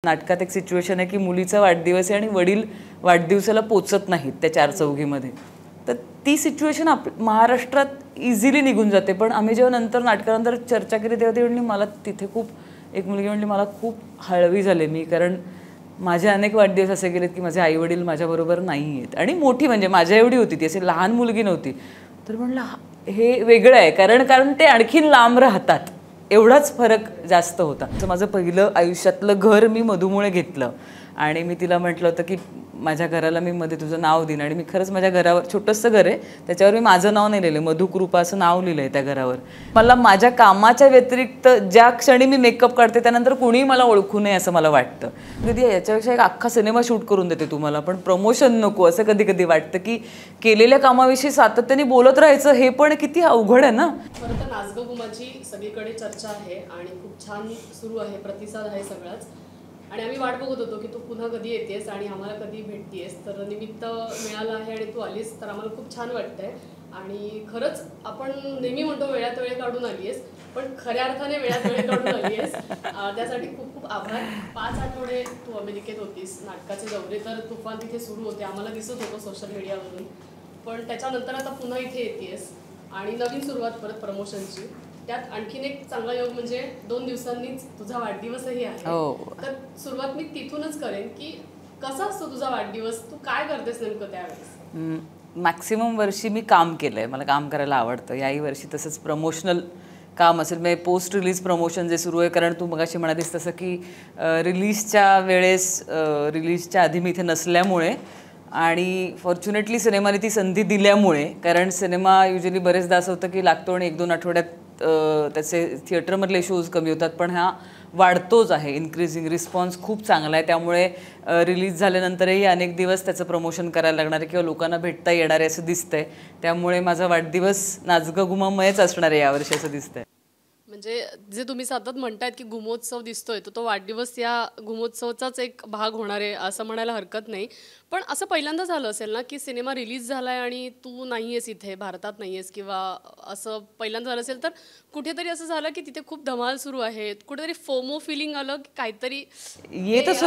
नाटकात एक सिच्युएशन आहे की मुलीचा वाढदिवस आहे आणि वडील वाढदिवसाला पोचत नाहीत त्या चार चौघीमध्ये. तर ती सिच्युएशन महाराष्ट्रात इझिली निघून जाते. पण आम्ही जेव्हा नंतर नाटकानंतर चर्चा केली तेव्हा ती म्हणली मला तिथे खूप एक मुलगी म्हणली मला खूप हळवी झाले मी, कारण माझे अनेक वाढदिवस असे गेलेत की माझे आईवडील माझ्याबरोबर नाही आहेत. आणि मोठी म्हणजे माझ्या एवढी होती ती, अशी लहान मुलगी नव्हती. तर म्हणलं हे वेगळं आहे, कारण ते आणखीन लांब राहतात, एवढाच फरक जास्त होता. तर माझं पहिलं आयुष्यातलं घर मी मधूमुळे घेतलं आणि मी तिला म्हटलं होतं की माझ्या घराला मी मध्ये तुझं नाव देईन. आणि मी खरंच माझ्या घरावर छोटंसं घर आहे त्याच्यावर मी माझं नाव नाही लिहिलं, मधुकृपा असं नाव लिहिलं आहे त्या घरावर. मला माझ्या कामाच्या व्यतिरिक्त ज्या क्षणी मी मेकअप काढते त्यानंतर कुणीही मला ओळखू नये असं मला वाटतं. कधी याच्यापेक्षा एक अख्खा सिनेमा शूट करून देते तुम्हाला, पण प्रमोशन नको असं कधी कधी वाटतं की केलेल्या कामाविषयी सातत्याने बोलत राहायचं हे पण किती अवघड आहे ना. खरं तर नाच गं घुमाची सगळीकडे चर्चा आहे आणि खूप छान सुरू आहे, प्रतिसाद आहे सगळाच. आणि आम्ही वाट बघत होतो की तू पुन्हा कधी येतेस आणि आम्हाला कधी भेटतेस. तर निमित्त मिळालं आहे आणि तू आलीस तर आम्हाला खूप छान वाटतंय. आणि खरंच आपण नेहमी म्हणतो वेळात वेळ काढून आली आहेस, पण खऱ्या अर्थाने वेळात वेळ काढून आली आहेस. त्यासाठी खूप खूप आभार. 5 आठवडे तू अमेरिकेत होतीस, नाटकाचे दौरे तर तुफान तिथे सुरू होते, आम्हाला दिसत होतं सोशल मीडियावरून. पण त्याच्यानंतर आता पुन्हा इथे येतेस आणि नवीन सुरुवात परत प्रमोशनची. त्यात आणखीन एक चांगला योग म्हणजे 2 दिवसांनीच तुझा वाढदिवसही आहे. तर सुरुवात मी तिथूनच करेन की कसा असतो तुझा वाढदिवस, तू काय करतेस नेमकं त्यावेळेस? मॅक्सिमम वर्षी मी काम केलंय, मला काम करायला आवडतं. याही वर्षी तसंच प्रमोशनल काम असेल, म्हणजे पोस्ट रिलीज प्रमोशन जे सुरू आहे. कारण तू मगाशी म्हणालीस तसं की रिलीजच्या वेळेस रिलीजच्या आधी मी इथे नसल्यामुळे आणि फॉर्च्युनेटली सिनेमाने ती संधी दिल्यामुळे, कारण सिनेमा युजली बरेचदा असं होतं की लागतो आणि 1-2 आठवड्यात त्याचे थिएटरमधले शोज कमी होतात. पण हा वाढतोच आहे, इन्क्रीजिंग रिस्पॉन्स खूप चांगला आहे. त्यामुळे रिलीज झाल्यानंतरही अनेक दिवस त्याचं प्रमोशन करायला लागणार आहे किंवा लोकांना भेटता येणार आहे असं दिसतंय. त्यामुळे माझा वाढदिवस नाच गं घुमामयच असणार आहे यावर्षी असं दिसतंय. म्हणजे जे तुम्ही सतत म्हणतायत की घुमोत्सव दिसतोय, तो वाढदिवस या घुमोत्सवाचाच एक भाग होणार आहे असं म्हणायला हरकत नाही. पण असं पहिल्यांदा झालं असेल ना की सिनेमा रिलीज झालाय आणि तू नाही आहेस इथे, भारतात नाही आहेस, किंवा असं पहिल्यांदा झालं असेल तर कुठेतरी असं झालं की तिथे खूप धमाल सुरू आहे, कुठेतरी फोमो फिलिंग आलं की काहीतरी येतच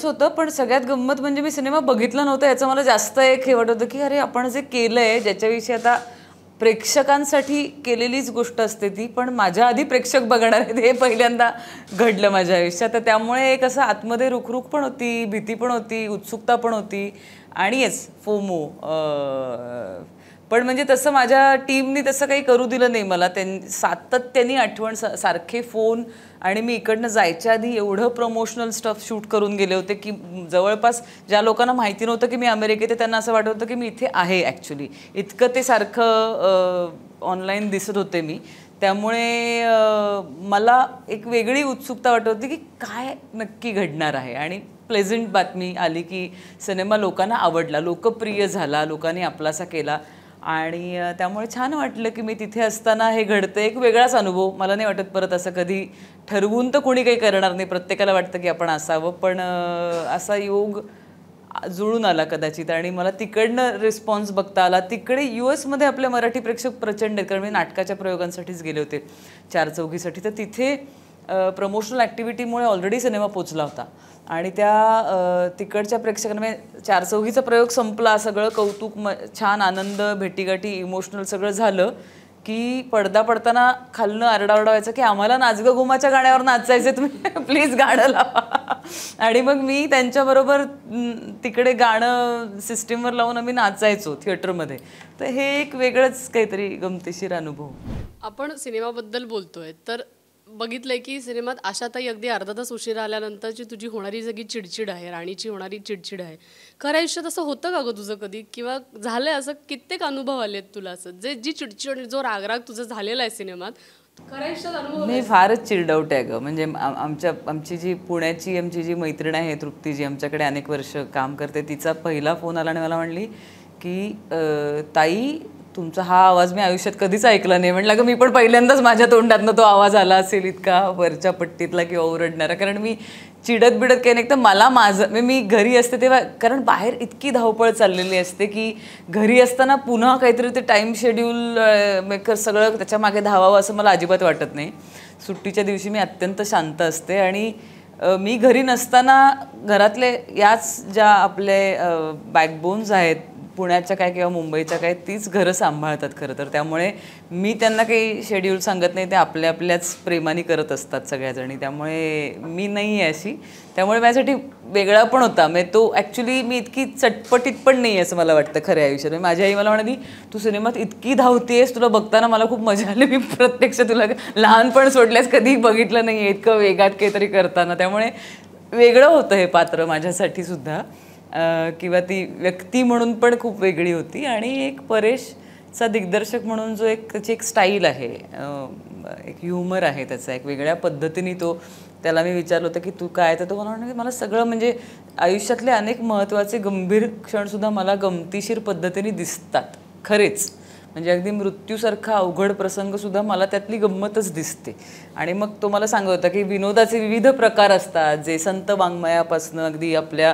होतं. पण सगळ्यात गंमत म्हणजे मी सिनेमा बघितला नव्हता याचं मला जास्त एक हे वाटत होतं की अरे आपण जे केलंय ज्याच्याविषयी आता प्रेक्षकांसाठी केलेलीच गोष्ट असते ती, पण माझ्या आधी प्रेक्षक बघणार आहेत हे पहिल्यांदा घडलं माझ्या आयुष्यात. तर त्यामुळे एक असं आतमध्ये रुखरुख पण होती, भीती पण होती, उत्सुकता पण होती आणि येस फोमो. पण म्हणजे तसं माझ्या टीमनी तसं काही करू दिलं नाही मला. सातत्याने आठवण, सारखे फोन, आणि मी इकडनं जायच्या आधी एवढं प्रमोशनल स्टफ शूट करून गेले होते की जवळपास ज्या लोकांना माहिती नव्हतं की मी अमेरिकेत आहे त्यांना असं वाटत होतं की मी इथे आहे ॲक्च्युली, इतकं ते सारखं ऑनलाईन दिसत होते मी. त्यामुळे मला एक वेगळी उत्सुकता वाटत होती की काय नक्की घडणार आहे. आणि प्लेझंट बातमी आली की सिनेमा लोकांना आवडला, लोकप्रिय झाला, लोकांनी आपलासा केला. आणि त्यामुळे छान वाटलं की मी तिथे असताना हे घडतं. एक वेगळाच अनुभव. मला नाही वाटत परत असं कधी ठरवून तर कोणी काही करणार नाही, प्रत्येकाला वाटतं की आपण असावं. पण असा योग जुळून आला कदाचित आणि मला तिकडनं रिस्पॉन्स बघता आला. तिकडे US मध्ये आपले मराठी प्रेक्षक प्रचंड आहेत, कारण मी नाटकाच्या प्रयोगांसाठीच गेले होते, 4 चौघीसाठी. तर तिथे प्रमोशनल ॲक्टिव्हिटीमुळे ऑलरेडी सिनेमा पोचला होता आणि त्या तिकडच्या प्रेक्षकांना म्हणजे 4 चौघीचा प्रयोग संपला, सगळं कौतुक, छान आनंद, भेटीगाठी, इमोशनल सगळं झालं की पडदा पडताना खालनं आरडाओरडा व्हायचं की आम्हाला नाच गं घुमाच्या गाण्यावर नाचायचं, तुम्ही प्लीज गाणं लावा. आणि मग मी त्यांच्याबरोबर तिकडे गाणं सिस्टीमवर लावून आम्ही नाचायचो थिएटरमध्ये. तर हे एक वेगळंच काहीतरी गमतीशीर अनुभव. आपण सिनेमाबद्दल बोलतोय तर बघितलंय की सिनेमात आशाताई अगदी अर्धा तास उशिरा आल्यानंतरची तुझी होणारी सगळी चिडचिड आहे, राणीची होणारी चिडचिड आहे. खऱ्या आयुष्यात असं होतं का गं तुझं कधी, किंवा झालंय असं कित्येक अनुभव आलेत तुला असं जी चिडचिड, जो रागराग तुझं झालेला आहे सिनेमात, खऱ्या आयुष्यात अनुभव? मी फारच चिडआउट आहे गं. म्हणजे आमची जी पुण्याची आमची जी मैत्रीण आहे तृप्ती, जी आमच्याकडे अनेक वर्ष काम करते, तिचा पहिला फोन आला आणि मला म्हणली की ताई तुमचा हा आवाज मी आयुष्यात कधीच ऐकला नाही. म्हटलं का मी पण पहिल्यांदाच माझ्या तोंडातनं तो आवाज आला असेल इतका वरच्या पट्टीतला किंवा ओरडणारा. कारण मी चिडत बिडत काही नाही. तर मला मी घरी असते तेव्हा, कारण बाहेर इतकी धावपळ चाललेली असते की घरी असताना पुन्हा काहीतरी ते टाईम शेड्यूल मेकर सगळं त्याच्या मागे धावावं असं मला अजिबात वाटत नाही. सुट्टीच्या दिवशी मी अत्यंत शांत असते आणि मी घरी नसताना घरातले याच ज्या आपले बॅकबोन्स आहेत पुण्याच्या काय किंवा मुंबईच्या काय तीच घरं सांभाळतात खरं तर. त्यामुळे मी त्यांना काही शेड्यूल सांगत नाही, ते आपल्या आपल्याच प्रेमाने करत असतात सगळ्याजणी. त्यामुळे मी नाही आहे अशी. त्यामुळे माझ्यासाठी वेगळा पण होता. म्हणजे तो ॲक्च्युली मी इतकी चटपटीत पण नाही असं मला वाटतं खऱ्या आयुष्यात. माझी आई मला म्हणाली तू सिनेमात इतकी धावतेस, तुला बघताना मला खूप मजा आली, मी प्रत्यक्ष तुला लहानपण सोडल्यास कधी बघितलं नाही आहे इतकं वेगात काहीतरी करताना. त्यामुळे वेगळं होतं हे पात्र माझ्यासाठी सुद्धा. किंवा ती व्यक्ती म्हणून पण खूप वेगळी होती. आणि एक परेशचा दिग्दर्शक म्हणून जो त्याची एक स्टाईल आहे, एक ह्युमर आहे त्याचा, एक वेगळ्या पद्धतीने त्याला मी विचारलं होतं की तू काय, तर तो मला म्हणाला की मला सगळं म्हणजे आयुष्यातले अनेक महत्त्वाचे गंभीर क्षणसुद्धा मला गमतीशीर पद्धतीने दिसतात खरेच. म्हणजे अगदी मृत्यूसारखा अवघड प्रसंगसुद्धा मला त्यातली गंमतच दिसते. आणि मग तो मला सांगत होता की विनोदाचे विविध प्रकार असतात, जे संत वाङ्मयापासनं अगदी आपल्या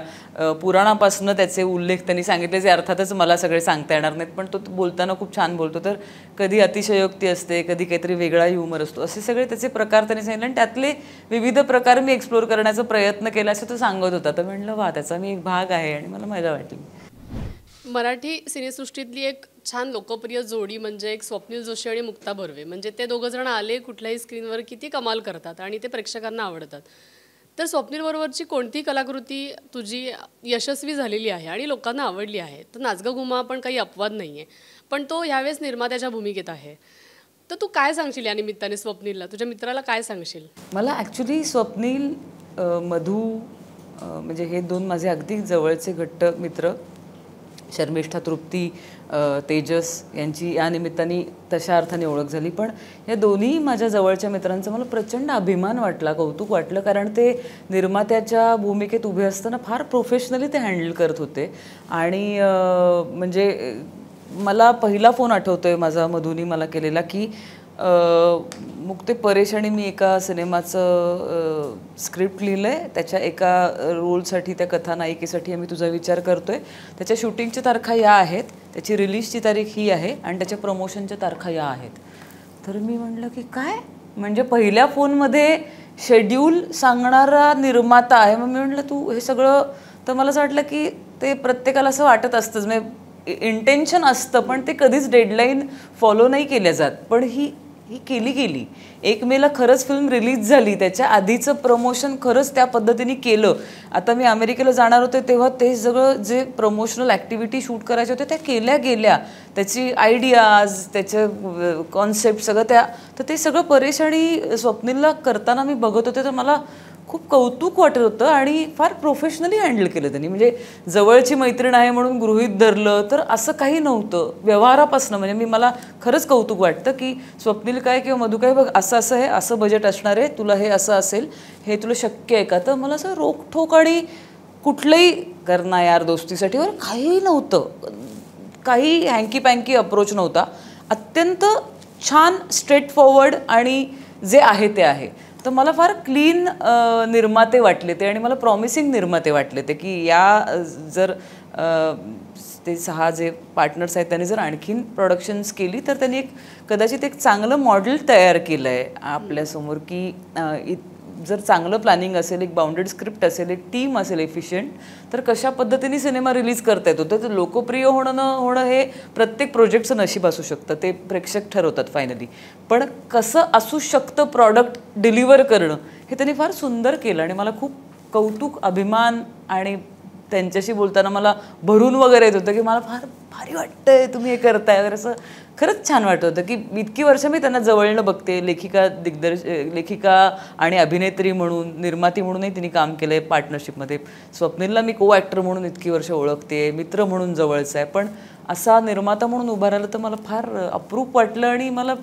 पुराणापासनं त्याचे उल्लेख त्यांनी सांगितले, जे अर्थातच मला सगळे सांगता येणार नाहीत, पण तो बोलताना खूप छान बोलतो. तर कधी अतिशयोक्ती असते, कधी काहीतरी वेगळा ह्युमर असतो, असे सगळे त्याचे प्रकार त्यांनी सांगितले. आणि त्यातले विविध प्रकार मी एक्सप्लोर करण्याचा प्रयत्न केला असं तो सांगत होता. तर म्हणलं वा, त्याचा मी एक भाग आहे आणि मला मजा वाटली. मराठी सिनेसृष्टीतली एक छान लोकप्रिय जोडी म्हणजे एक स्वप्नील जोशी आणि मुक्ता बर्वे. म्हणजे ते दोघं जण आले कुठल्याही स्क्रीनवर किती कमाल करतात आणि ते प्रेक्षकांना आवडतात. तर स्वप्नील बरोबरची कोणती कलाकृती तुझी यशस्वी झालेली आहे आणि लोकांना आवडली आहे? तर नाचगा घुमा पण काही अपवाद नाही आहे, पण तो ह्यावेळेस निर्मात्याच्या भूमिकेत आहे. तर तू काय सांगशील या निमित्ताने स्वप्नीलला, तुझ्या मित्राला काय सांगशील? मला ॲक्च्युली स्वप्नील, मधू, म्हणजे हे दोन माझे अगदी जवळचे घट्ट मित्र, शर्मिष्ठा, तृप्ती, तेजस यांची या निमित्ताने तशा अर्थाने ओळख झाली. पण या दोन्ही माझ्या जवळच्या मित्रांचा मला प्रचंड अभिमान वाटला, कौतुक वाटलं, कारण ते निर्मात्याच्या भूमिकेत उभे असताना फार प्रोफेशनली ते हँडल करत होते. आणि म्हणजे मला पहिला फोन आठवतोय माझा मधूनी मला केलेला की मुक्ते परेश आणि मी एका सिनेमाचं स्क्रिप्ट लिहिलं आहे, त्याच्या एका रोलसाठी, त्या कथानायिकेसाठी आम्ही तुझा विचार करतो आहे, त्याच्या शूटिंगच्या तारखा या आहेत, त्याची रिलीजची तारीख ही आहे आणि त्याच्या प्रमोशनच्या तारखा या आहेत. तर मी म्हटलं की काय, म्हणजे पहिल्या फोनमध्ये शेड्यूल सांगणारा निर्माता आहे. मग मी म्हटलं तू हे सगळं, तर मला असं वाटलं की ते प्रत्येकाला असं वाटत असतंच, म्हणजे इंटेन्शन असतं पण ते कधीच डेडलाईन फॉलो नाही केल्या जात. पण ही गेली 1 मेला खरंच फिल्म रिलीज झाली, त्याच्या आधीचं प्रमोशन खरंच त्या पद्धतीने केलं. आता मी अमेरिकेला जाणार होते तेव्हा ते सगळं जे प्रमोशनल ॲक्टिव्हिटी शूट करायचे होते त्या केल्या गेल्या, त्याची आयडियाज, त्याचं कॉन्सेप्ट सगळं तर ते सगळं परेश आणि स्वप्नीलला करताना मी बघत होते, तर मला खूप कौतुक वाटत होतं. आणि फार प्रोफेशनली हँडल केलं त्यांनी. म्हणजे जवळची मैत्रीण आहे म्हणून गृहीत धरलं तर असं काही नव्हतं, व्यवहारापासून. म्हणजे मला खरंच कौतुक वाटतं की स्वप्नील काय किंवा मधू काय, बघ असं असं आहे, असं बजेट असणार आहे, तुला हे असं असेल, हे तुला शक्य आहे का? तर मला असं रोखठोक आणि कुठलंही करणार यार दोस्तीसाठी वर काही नव्हतं, काही हँकी पँकी अप्रोच नव्हता. अत्यंत छान स्ट्रेट फॉरवर्ड आणि जे आहे ते आहे. तर मला फार क्लीन निर्माते वाटले ते आणि मला प्रॉमिसिंग निर्माते वाटले ते की या जर ते 6 जे पार्टनर्स आहेत त्यांनी जर आणखीन प्रोडक्शन्स केली तर त्यांनी कदाचित एक चांगलं मॉडेल तयार केलं आहे आपल्यासमोर की जर चांगलं प्लॅनिंग असेल, एक बाउंडेड स्क्रिप्ट असेल, एक टीम असेल एफिशियंट, तर कशा पद्धतीने सिनेमा रिलीज करता येतो. तर लोकप्रिय होणं हे प्रत्येक प्रोजेक्टचं नशीब असू शकतं, ते प्रेक्षक ठरवतात फायनली. पण कसं असू शकतं प्रॉडक्ट डिलिव्हर करणं, हे त्यांनी फार सुंदर केलं. आणि मला खूप कौतुक, अभिमान आणि त्यांच्याशी बोलताना मला भरून वगैरे येत होतं की मला फार भारी वाटतंय तुम्ही हे करताय. तर असं खरंच छान वाटत होतं की इतकी वर्ष मी त्यांना जवळनं बघते, लेखिका आणि अभिनेत्री म्हणून, निर्माती म्हणूनही तिने काम केलं आहे पार्टनरशिपमध्ये. स्वप्नीलला मी को ॲक्टर म्हणून इतकी वर्ष ओळखते, मित्र म्हणून जवळचं आहे, पण असा निर्माता म्हणून उभा राहिला तर मला फार अप्रूप वाटलं. आणि मला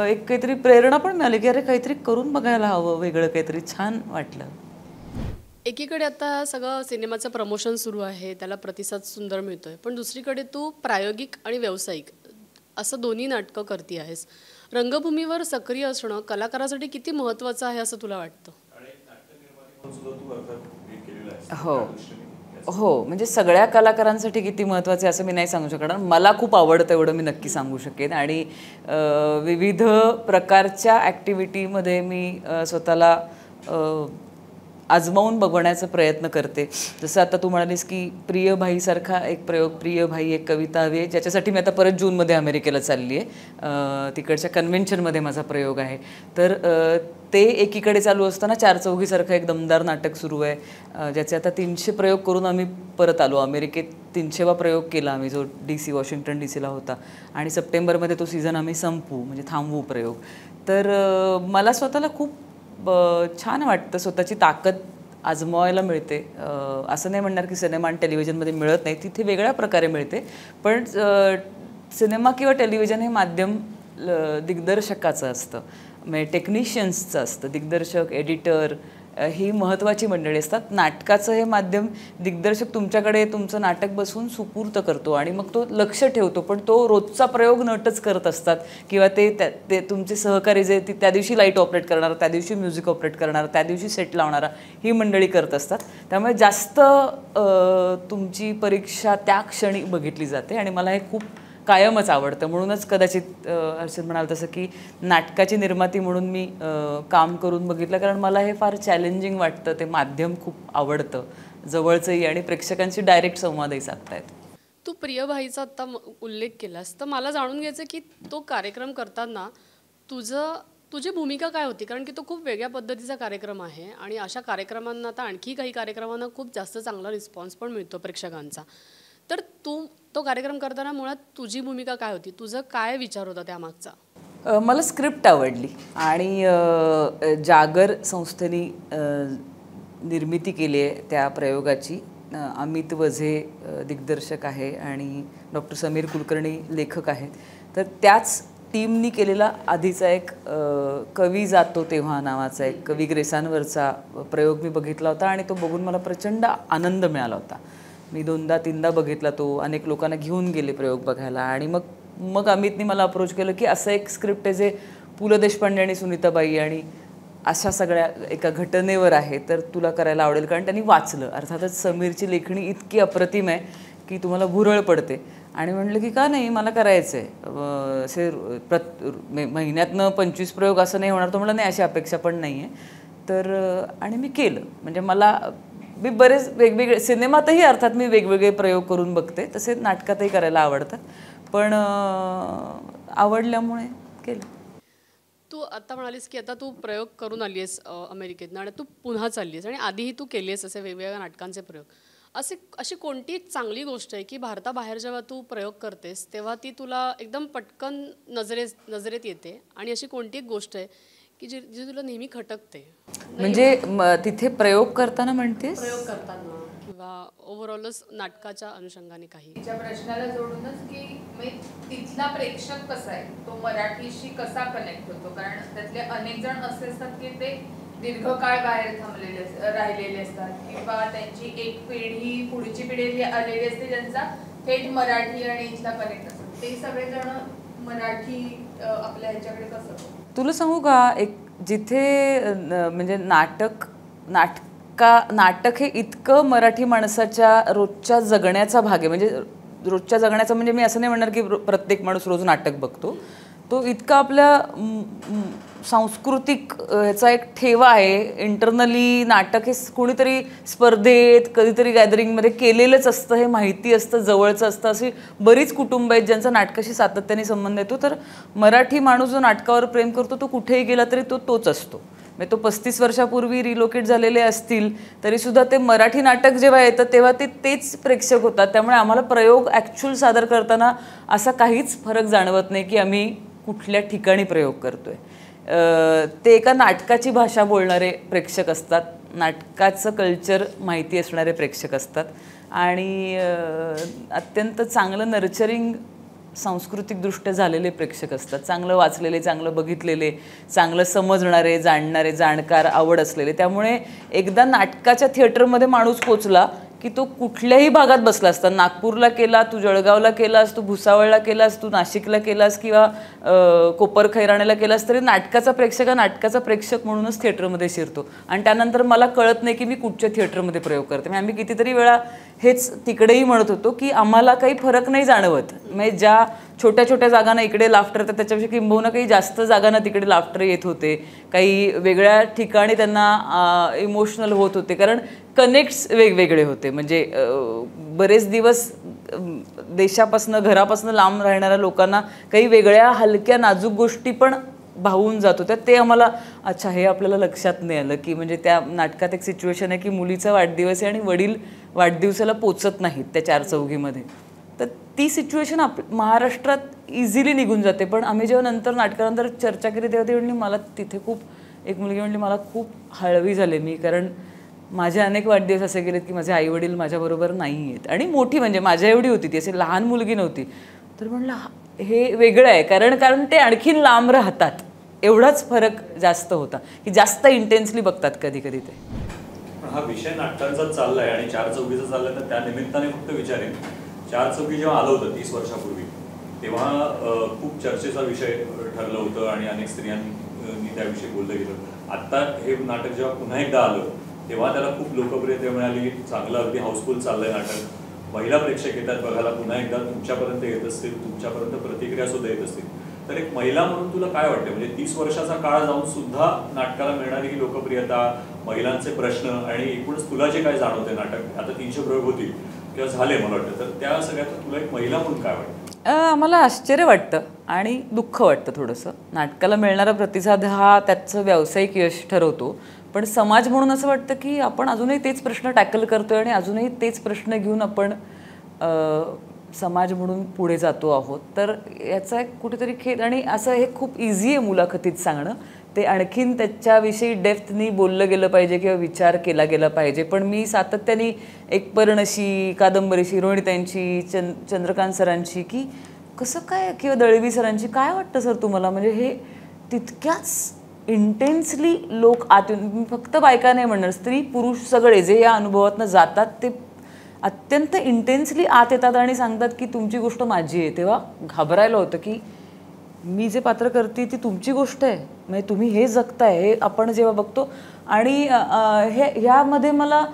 एक काहीतरी प्रेरणा पण मिळाली की अरे काहीतरी करून बघायला हवं, वेगळं काहीतरी. छान वाटलं. एकीकडे आता सगळं सिनेमाचं प्रमोशन सुरू आहे, त्याला प्रतिसाद सुंदर मिळतोय, पण दुसरीकडे तू प्रायोगिक आणि व्यावसायिक असं दोन्ही नाटकं करते आहेस. रंगभूमीवर सक्रिय असणं कलाकारासाठी किती महत्त्वाचं आहे असं तुला वाटतं? हो हो, म्हणजे सगळ्या कलाकारांसाठी किती महत्त्वाचं आहे असं मी नाही सांगू शकणार. मला खूप आवडतं एवढं मी नक्की सांगू शकेन. आणि विविध प्रकारच्या ॲक्टिव्हिटीमध्ये मी स्वतःला आजमावून बघण्याचा प्रयत्न करते. जसं आता तू म्हणालीस की प्रिय भाईसारखा एक प्रयोग, प्रिय भाई एक कविता हवी आहे, ज्याच्यासाठी मी आता परत जूनमध्ये अमेरिकेला चालली आहे. तिकडच्या कन्व्हेन्शनमध्ये माझा प्रयोग आहे. तर ते एकीकडे चालू असताना चार चौघीसारखं एक दमदार नाटक सुरू आहे, ज्याचे आता 300 प्रयोग करून आम्ही परत आलो. अमेरिकेत 300वा प्रयोग केला आम्ही, जो वॉशिंग्टन DC होता. आणि सप्टेंबरमध्ये तो सीझन आम्ही संपवू, म्हणजे थांबवू प्रयोग. तर मला स्वतःला खूप छान वाटतं, स्वतःची ताकद आजमावायला मिळते. असं नाही म्हणणार की सिनेमा आणि टेलिव्हिजनमध्ये मिळत नाही, तिथे वेगळ्या प्रकारे मिळते. पण सिनेमा किंवा टेलिव्हिजन हे माध्यम दिग्दर्शकाचं असतं, म्हणजे टेक्निशियन्सचं असतं. दिग्दर्शक, एडिटर ही महत्त्वाची मंडळी असतात. नाटकाचं हे माध्यम दिग्दर्शक तुमच्याकडे तुमचं नाटक बसवून सुपूर्त करतो आणि मग तो लक्ष ठेवतो, पण तो रोजचा प्रयोग नटच करत असतात. किंवा ते तुमचे सहकारी जे त्या दिवशी लाईट ऑपरेट करणार, त्या दिवशी म्युझिक ऑपरेट करणार, त्या दिवशी सेट लावणारा, ही मंडळी करत असतात. त्यामुळे जास्त तुमची परीक्षा त्या क्षणी बघितली जाते आणि मला हे खूप कायमच आवडतं. म्हणूनच कदाचित हर्षद म्हणाल तसं की नाटकाची निर्माती म्हणून मी काम करून बघितलं, कारण मला हे फार चॅलेंजिंग वाटतं. ते माध्यम खूप आवडतं, जवळचंही आणि प्रेक्षकांशी डायरेक्ट संवादही साधता येतो. तू प्रियभाईचा आत्ता उल्लेख केलास, तर मला जाणून घ्यायचं की तो कार्यक्रम करताना तुझी भूमिका काय होती? कारण की तो खूप वेगळ्या पद्धतीचा कार्यक्रम आहे आणि अशा कार्यक्रमांना आता आणखी काही कार्यक्रमांना खूप जास्त चांगला रिस्पॉन्स पण मिळतो प्रेक्षकांचा. तर तो कार्यक्रम करताना मुळात तुझी भूमिका काय होती? तुझं काय विचार होता त्यामागचा? मला स्क्रिप्ट आवडली आणि जागर संस्थेने निर्मिती केली आहे त्या प्रयोगाची. अमित वझे दिग्दर्शक आहे आणि डॉक्टर समीर कुलकर्णी लेखक आहेत. तर त्याच टीमनी केलेला आधीचा एक कवी जातो तेव्हा नावाचा एक कवी ग्रेसांवरचा प्रयोग मी बघितला होता आणि तो बघून मला प्रचंड आनंद मिळाला होता. मी 2दा-3दा बघितला तो, अनेक लोकांना घेऊन गेले प्रयोग बघायला. आणि मग अमितनी मला अप्रोच केलं की असं एक स्क्रिप्ट आहे जे पु ल देशपांडे आणि सुनीताबाई आणि अशा सगळ्या एका घटनेवर आहे, तर तुला करायला आवडेल. कारण त्यांनी वाचलं. अर्थातच समीरची लेखणी इतकी अप्रतिम आहे की तुम्हाला भुरळ पडते. आणि म्हटलं की का नाही, मला करायचं आहे. असे महिन्यातनं 25 प्रयोग असं नाही होणार. तो म्हटलं नाही, अशी अपेक्षा पण नाही आहे. तर आणि मी केलं. म्हणजे मी बरेच वेगवेगळे सिनेमातही अर्थात मी वेगवेगळे प्रयोग करून बघते, तसे नाटकातही करायला आवडतात. पण आवडल्यामुळे केलं. तू आता म्हणालीस की आता तू प्रयोग करून आली आहेस अमेरिकेतनं आणि तू पुन्हा चालली आहेस आणि आधीही तू केली आहेस असे वेगवेगळ्या नाटकांचे प्रयोग. अशी कोणती चांगली गोष्ट आहे की भारताबाहेर जेव्हा तू प्रयोग करतेस तेव्हा ती तुला एकदम पटकन नजरेत येते, आणि अशी कोणती एक गोष्ट आहे की जी तुला नेहमी खटकते? म्हणजे तिथे प्रयोग करताना म्हणतेस? प्रयोग करताना किंवा ओव्हरऑलच नाटकाच्या अनुषंगाने काही? तिच्या प्रश्नाला जोडूनच की तिथला प्रेक्षक कसा आहे, तो मराठीशी कसा कनेक्ट होतो? कारण त्यातले अनेक जण असे असतात की ते दीर्घकाळ बाहेर राहिलेले असतात किंवा त्यांची एक पिढी पुढची पिढी आलेली असते ज्यांचा थेट मराठी आणि इथला कनेक्ट असतो. ते सगळेजण मराठी आपल्या ह्याच्याकडे कसं? तुला सांगू का, एक जिथे म्हणजे नाटक हे इतकं मराठी माणसाच्या रोजच्या जगण्याचा भाग आहे. म्हणजे रोजच्या जगण्याचा म्हणजे मी असं नाही म्हणणार की प्रत्येक माणूस रोज नाटक बघतो. तो इतका आपल्या सांस्कृतिक ह्याचा एक ठेवा आहे. इंटरनली नाटक हे कोणीतरी स्पर्धेत कधीतरी गॅदरिंगमध्ये केलेलंच असतं, हे माहिती असतं, जवळचं असतं. अशी बरीच कुटुंब आहेत ज्यांचा नाटकाशी सातत्याने संबंध येतो. तर मराठी माणूस जो नाटकावर प्रेम करतो तो कुठेही गेला तरी तोच असतो. म्हणजे तो 35 वर्षापूर्वी रिलोकेट झालेले असतील तरीसुद्धा ते मराठी नाटक जेव्हा येतं तेव्हा तेच प्रेक्षक होतात. त्यामुळे आम्हाला प्रयोग ॲक्च्युअल सादर करताना असा काहीच फरक जाणवत नाही की आम्ही कुठल्या ठिकाणी प्रयोग करतोय. ते एका नाटकाची भाषा बोलणारे प्रेक्षक असतात, नाटकाचं कल्चर माहिती असणारे प्रेक्षक असतात आणि अत्यंत चांगलं नर्चरिंग सांस्कृतिकदृष्ट्या झालेले प्रेक्षक असतात. चांगलं वाचलेले, चांगलं बघितलेले, चांगलं समजणारे, जाणणारे, जाणकार, आवड असलेले. त्यामुळे एकदा नाटकाच्या थिएटरमध्ये माणूस पोचला की तो कुठल्याही भागात बसला असता. नागपूरला केला, तू जळगावला केलास, तू भुसावळला केलास, तू नाशिकला केलास किंवा कोपर खैराण्याला केलास, तरी नाटकाचा प्रेक्षक म्हणूनच थिएटरमध्ये शिरतो. आणि त्यानंतर मला कळत नाही की मी कुठच्या थिएटरमध्ये प्रयोग करते. म्हणजे आम्ही कितीतरी वेळा हेच तिकडेही म्हणत होतो की आम्हाला काही फरक नाही जाणवत. म्हणजे ज्या छोट्या छोट्या जागांना इकडे लाफ्टर, तर त्याच्यापेक्षा किंबहुना काही जास्त जागांना तिकडे लाफ्टर येत होते, काही वेगळ्या ठिकाणी त्यांना इमोशनल होत होते, कारण कनेक्ट्स वेगवेगळे होते. म्हणजे बरेच दिवस देशापासून घरापासून लांब राहणाऱ्या लोकांना काही वेगळ्या हलक्या नाजूक गोष्टी पण भावून जात होत्या. ते आम्हाला अच्छा हे आपल्याला लक्षात नाही आलं की म्हणजे त्या नाटकात एक सिच्युएशन आहे की मुलीचा वाढदिवस आहे आणि वडील वाढदिवसाला पोचत नाहीत त्या 4 चौघीमध्ये. तर ती सिच्युएशन महाराष्ट्रात इझिली निघून जाते. पण आम्ही जेव्हा नंतर नाटकानंतर चर्चा केली तेव्हा ती म्हणली मला तिथे एक मुलगी म्हणली मला खूप हळवी झाले मी, कारण माझे अनेक वाढदिवस असे गेलेत की माझे आईवडील माझ्याबरोबर नाही आहेत, आणि मोठी म्हणजे माझ्या एवढी होती ती, अशी लहान मुलगी नव्हती. तर म्हणलं हे वेगळं आहे, कारण ते आणखीन लांब राहतात, एवढाच फरक जास्त होता की जास्त इंटेन्सली बघतात कधी कधी ते. हा विषय नाटकांचा चाललाय आणि 4 चौघीचा चाललाय, तर त्या निमित्ताने फक्त विचारेन, 4 चौघी जेव्हा आलं होतं 30 वर्षापूर्वी तेव्हा खूप चर्चेचा विषय ठरलं होतं आणि अनेक स्त्रियांनी त्याविषयी बोललं गेलं. आता हे नाटक जेव्हा पुन्हा एकदा आलं तेव्हा त्याला खूप लोकप्रियता मिळाली, चांगलं अगदी हाऊसफुल चाललंय नाटक, महिला प्रेक्षक येतात बघायला, पुन्हा एकदा तुमच्यापर्यंत येत असतील, तुमच्यापर्यंत प्रतिक्रिया सुद्धा येत असतील. तर एक महिला म्हणून तुला काय वाटतं, म्हणजे 30 वर्षाचा काळ जाऊन सुद्धा नाटकाला मिळणारी ही लोकप्रियता, महिलांचे प्रश्न आणि एकूणच तुला जे काय जाणवते नाटक आता 300 प्रयोग होतील किंवा झाले मला वाटतं, तर त्या सगळ्यात तुला एक महिला म्हणून काय वाटतं? मला आश्चर्य वाटतं आणि दुःख वाटतं थोडंसं. नाटकाला मिळणारा प्रतिसाद हा त्याचं व्यावसायिक यश ठरवतो, पण समाज म्हणून असं वाटतं की आपण अजूनही तेच प्रश्न टॅकल करतोय आणि अजूनही तेच प्रश्न घेऊन आपण समाज म्हणून पुढे जातो आहोत. तर याचा एक कुठेतरी खेद, आणि असं हे खूप इझी आहे मुलाखतीत सांगणं, ते आणखीन त्याच्याविषयी डेप्थनी बोललं गेलं पाहिजे किंवा विचार केला गेला पाहिजे. पण मी सातत्याने एक पर्णशी, कादंबरीशी, रोहिणीताईंची, चंद्रकांत सरांची की कसं काय, किंवा दळवी सरांची काय वाटतं सर तुम्हाला, म्हणजे हे तितक्याच इंटेन्सली लोक आतून, फक्त बायका नाही म्हणणार, स्त्री पुरुष सगळे जे या अनुभवातनं जातात ते अत्यंत इंटेन्सली आत येतात आणि सांगतात की तुमची गोष्ट माझी आहे. तेव्हा घाबरायला होतं की मी जे पात्र करते ती तुमची गोष्ट आहे, म्हणजे तुम्ही हे जगताय, हे आपण जेव्हा बघतो. आणि ह्यामध्ये मला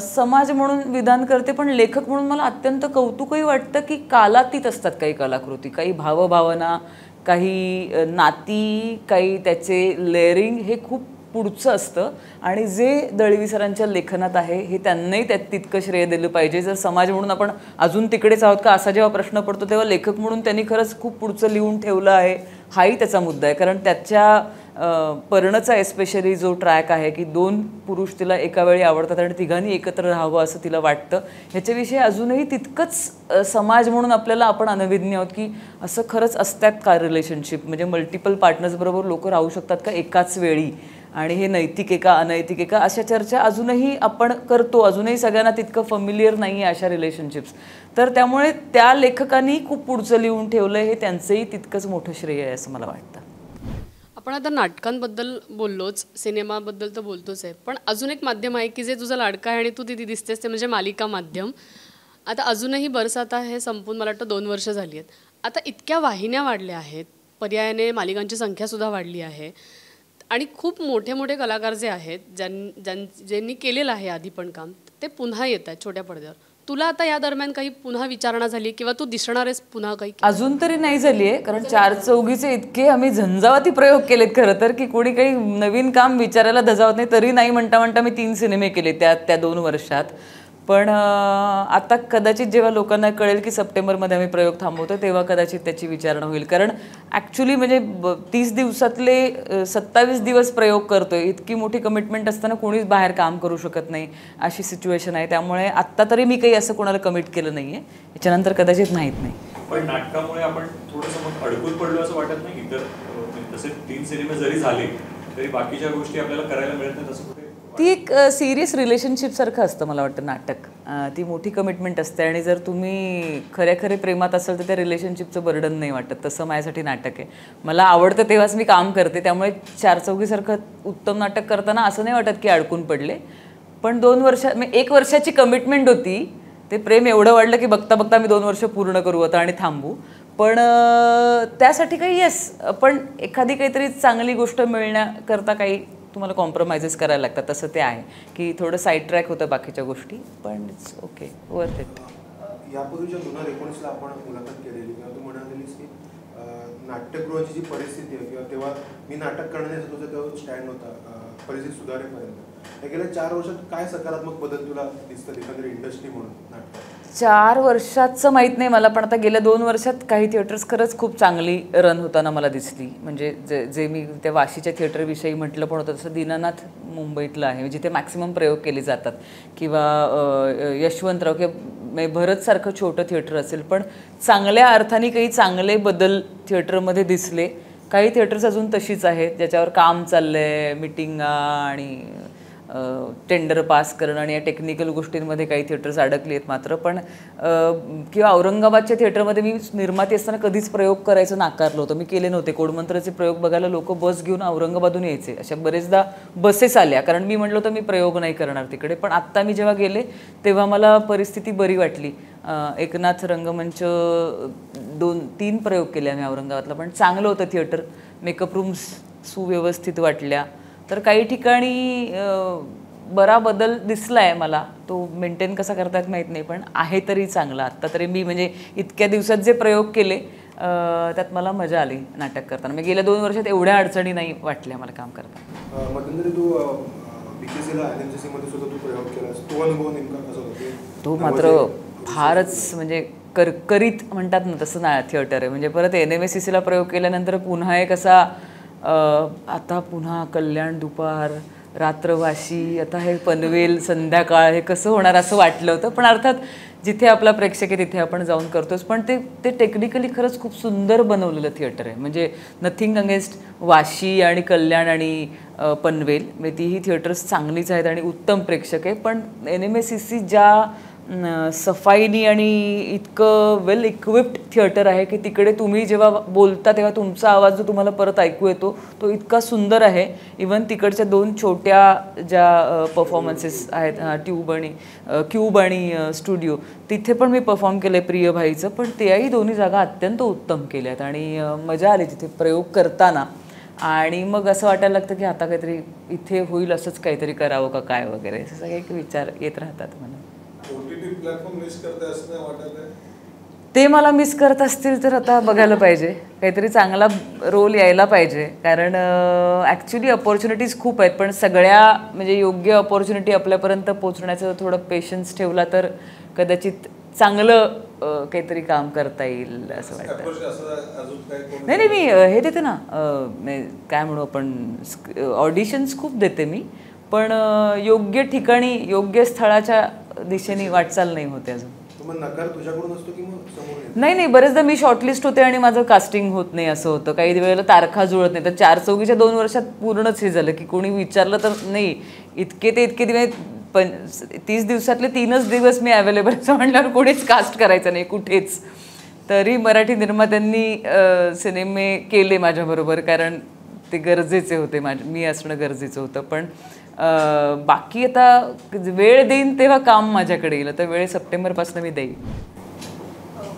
समाज म्हणून विधान करते, पण लेखक म्हणून मला अत्यंत कौतुकही वाटतं की कालातीत असतात काही कलाकृती, काही भावभावना, काही नाती, काही त्याचे लेअरिंग हे खूप पुढचं असतं. आणि जे दळवी सरांच्या लेखनात आहे हे त्यांनाही त्यात तितकं श्रेय दिलं पाहिजे. जर समाज म्हणून आपण अजून तिकडेच आहोत का असा जेव्हा प्रश्न पडतो तेव्हा लेखक म्हणून त्यांनी खरंच खूप पुढचं लिहून ठेवलं आहे, हाही त्याचा मुद्दा आहे. कारण त्याच्या पर्णचा एस्पेशली जो ट्रॅक आहे की 2 पुरुष तिला एका वेळी आवडतात आणि तिघांनी एकत्र राहावं असं तिला वाटतं, ह्याच्याविषयी अजूनही तितकंच समाज म्हणून आपल्याला आपण अनभिज्ञ आहोत की असं खरंच असतात का रिलेशनशिप, म्हणजे मल्टिपल पार्टनर्सबरोबर लोक राहू शकतात का एकाच वेळी, आणि हे नैतिक आहे का अनैतिक आहे का, अशा चर्चा अजूनही आपण करतो. अजूनही सगळ्यांना तितकं फॅमिलियर नाही आहे अशा रिलेशनशिप्स. तर त्यामुळे त्या लेखकांनी खूप पुढचं लिहून ठेवलं, हे त्यांचंही तितकंच मोठं श्रेय आहे असं मला वाटतं. आपण आता नाटकांबद्दल बोललोच, सिनेमाबद्दल तर बोलतोच आहे, पण अजून एक माध्यम आहे की जे तुझं लाडकं आहे आणि तू तिथे दिसतेस, ते म्हणजे मालिका माध्यम. आता अजूनही बरसाता हे संपून मला वाटतं 2 वर्ष झाली आहेत. आता इतक्या वाहिन्या वाढल्या आहेत, पर्यायाने मालिकांची संख्यासुद्धा वाढली आहे, आणि खूप मोठे मोठे कलाकार जे आहेत ज्यांनी केलेलं आहे आधी पण काम, ते पुन्हा येत आहेत छोट्या पडद्यावर. तुला आता या दरम्यान काही पुन्हा विचारणा झाली किंवा तू दिसणार आहेस पुन्हा काही? अजून तरी नाही झाली आहे, कारण 4 चौघीचे इतके आम्ही झंझावाती प्रयोग केलेत खरं तर की कोणी काही नवीन काम विचारायला धजावत नाही. तरी नाही म्हणता मी 3 सिनेमे केले त्या 2 वर्षात. पण आता कदाचित जेव्हा लोकांना कळेल की सप्टेंबरमध्ये आम्ही प्रयोग थांबवतो तेव्हा कदाचित त्याची विचारणा होईल. कारण ॲक्च्युली म्हणजे 30 दिवसातले 27 दिवस प्रयोग करतोय, इतकी मोठी कमिटमेंट असताना कोणीच बाहेर काम करू शकत नाही अशी सिच्युएशन आहे. त्यामुळे आत्ता तरी मी काही असं कोणाला कमिट केलं नाही आहे, याच्यानंतर कदाचित माहीत नाही. पण नाटकामुळे आपण थोडंसं मग अडकून पडलो असं वाटत नाही? इतर तसे 3 सिनेमे जरी झाले तरी बाकीच्या गोष्टी आपल्याला करायला मिळत नाही असं कुठे? ती एक सिरियस रिलेशनशिपसारखं असतं मला वाटतं नाटक. ती मोठी कमिटमेंट असते आणि जर तुम्ही खरे प्रेमात असाल तर त्या रिलेशनशिपचं बर्डन नाही वाटत. तसं माझ्यासाठी नाटक आहे. मला आवडतं तेव्हाच मी काम करते, त्यामुळे 4 चौघीसारखं उत्तम नाटक करताना असं नाही वाटत की अडकून पडले. पण 1 वर्षाची कमिटमेंट होती, ते प्रेम एवढं वाढलं की बघता बघता मी 2 वर्ष पूर्ण करू आता आणि थांबू. पण त्यासाठी काही पण एखादी काहीतरी चांगली गोष्ट मिळण्याकरता काही तुम्हाला कॉम्प्रोमाइजेस करायला लागतात. तसं ते आहे की थोडं साईड ट्रॅक होतं बाकीच्या गोष्टी, पण इट्स ओके, वर्थ इट. यापूर्वीच्या 2019ला आपण मुलाखत केलेली किंवा तू म्हणाली बोललीस की नाट्यगृहाची जी परिस्थिती आहे किंवा तेव्हा मी नाटक करण्याचा तुझा तेव्हा स्टँड होता परिस्थिती सुधारेपर्यंत, या गेल्या 4 वर्षात काय सकारात्मक बदल तुला दिसतात एकंदरीत इंडस्ट्री म्हणून नाटक? 4 वर्षाचं माहीत नाही मला, पण आता गेल्या 2 वर्षात काही थिएटर्स खरंच खूप चांगली रन होताना मला दिसली. म्हणजे जे मी त्या वाशीच्या थिएटरविषयी म्हटलं पण होतं, तसं दीनानाथ मुंबईतलं आहे जिथे मॅक्सिमम प्रयोग केले जातात, किंवा यशवंतराव किंवा भरतसारखं छोटं थिएटर असेल, पण चांगल्या अर्थाने काही चांगले बदल थिएटरमध्ये दिसले. काही थिएटर्स अजून तशीच आहेत ज्याच्यावर काम चाललं आहे, मिटिंगा आणि टेंडर पास करणं आणि या टेक्निकल गोष्टींमध्ये काही थिएटर्स अडकली आहेत मात्र. पण किंवा औरंगाबादच्या थिएटरमध्ये मी निर्माती असताना कधीच प्रयोग करायचं नाकारलं होतं, मी केले नव्हते. कोडमंत्राचे प्रयोग बघायला लोक बस घेऊन औरंगाबादहून यायचे, अशा बरेचदा बसेस आल्या, कारण मी म्हटलं होतं मी प्रयोग नाही करणार तिकडे. पण आत्ता मी जेव्हा गेले तेव्हा मला परिस्थिती बरी वाटली. एकनाथ रंगमंच 2-3 प्रयोग केले आम्ही औरंगाबादला, पण चांगलं होतं थिएटर. मेकअप रूम्स सुव्यवस्थित वाटल्या. तर काही ठिकाणी बरा बदल दिसला आहे मला. तो मेंटेन कसा करतात माहीत नाही, पण आहे तरी चांगला. आत्ता तरी मी म्हणजे इतक्या दिवसात जे प्रयोग केले त्यात मला मजा आली नाटक करताना. मी गेल्या 2 वर्षात एवढ्या अडचणी नाही वाटल्या मला काम करताना. मध्यंतरी तू BKCला NMCC मध्ये सुद्धा तू प्रयोग केलास, तो अनुभव नेमका कसा होता? तो मात्र फारच म्हणजे करकरीत म्हणतात ना तसं ना थिएटर आहे. म्हणजे परत NMSCCला प्रयोग केल्यानंतर पुन्हा एक असा आता पुन्हा कल्याण दुपार, रात्रवाशी, आता हे पनवेल संध्याकाळ, हे कसं होणार असं वाटलं होतं. पण अर्थात जिथे आपला प्रेक्षक आहे तिथे आपण जाऊन करतोच. पण ते टेक्निकली खरंच खूप सुंदर बनवलेलं थिएटर आहे. म्हणजे नथिंग अगेन्स्ट वाशी आणि कल्याण आणि पनवेल, म्हणजे तीही थिएटर्स चांगलीच आहेत आणि उत्तम प्रेक्षक आहे. पण NMSCC ज्या सफाईनी आणि इतकं वेल इक्विप्ड थिएटर आहे की तिकडे तुम्ही जेव्हा बोलता तेव्हा तुमचा आवाज जो तुम्हाला परत ऐकू येतो तो इतका सुंदर आहे. इवन तिकडच्या 2 छोट्या ज्या परफॉर्मन्सेस आहेत, क्यूब आणि स्टुडिओ, तिथे पण मी परफॉर्म केलं आहे प्रियभाईचं. पण त्याही दोन्ही जागा अत्यंत उत्तम केल्या आहेत आणि मजा आली तिथे प्रयोग करताना. आणि मग असं वाटायला लागतं की आता काहीतरी इथे होईल, असंच काहीतरी करावं का काय वगैरे, असं सगळे एक विचार येत राहतात मला. ते मला मिस करत असतील तर आता बघायला पाहिजे, काहीतरी चांगला रोल यायला पाहिजे. कारण ॲक्च्युली अपॉर्च्युनिटीज खूप आहेत, पण सगळ्या म्हणजे योग्य अपॉर्च्युनिटी आपल्यापर्यंत पोचण्याचं थोडं पेशन्स ठेवला तर कदाचित चांगलं काहीतरी काम करता येईल असं वाटतं. नाही मी हे देते ना, काय म्हणू आपण, ऑडिशन्स खूप देते मी, पण योग्य ठिकाणी योग्य स्थळाच्या दिशेने वाटचाल नाही होते अजून. नाही बरेचदा मी शॉर्टलिस्ट होते आणि माझं कास्टिंग होत नाही असं होतं. काही वेळेला तारखा जुळत नाही. तर 4-4च्या 2 वर्षात पूर्णच हे झालं की कोणी विचारलं तर नाही, इतके दिवस 30 दिवसातले 3च दिवस मी अवेलेबल असं म्हटल्यावर कोणीच कास्ट करायचं नाही कुठेच. तरी मराठी निर्मात्यांनी सिनेमे केले माझ्याबरोबर, कारण ते गरजेचे होते, मी असणं गरजेचं होतं. पण बाकी आता वेळ देईन तेव्हा काम माझ्याकडे येईल. तर वेळ सप्टेंबरपासून मी देईन.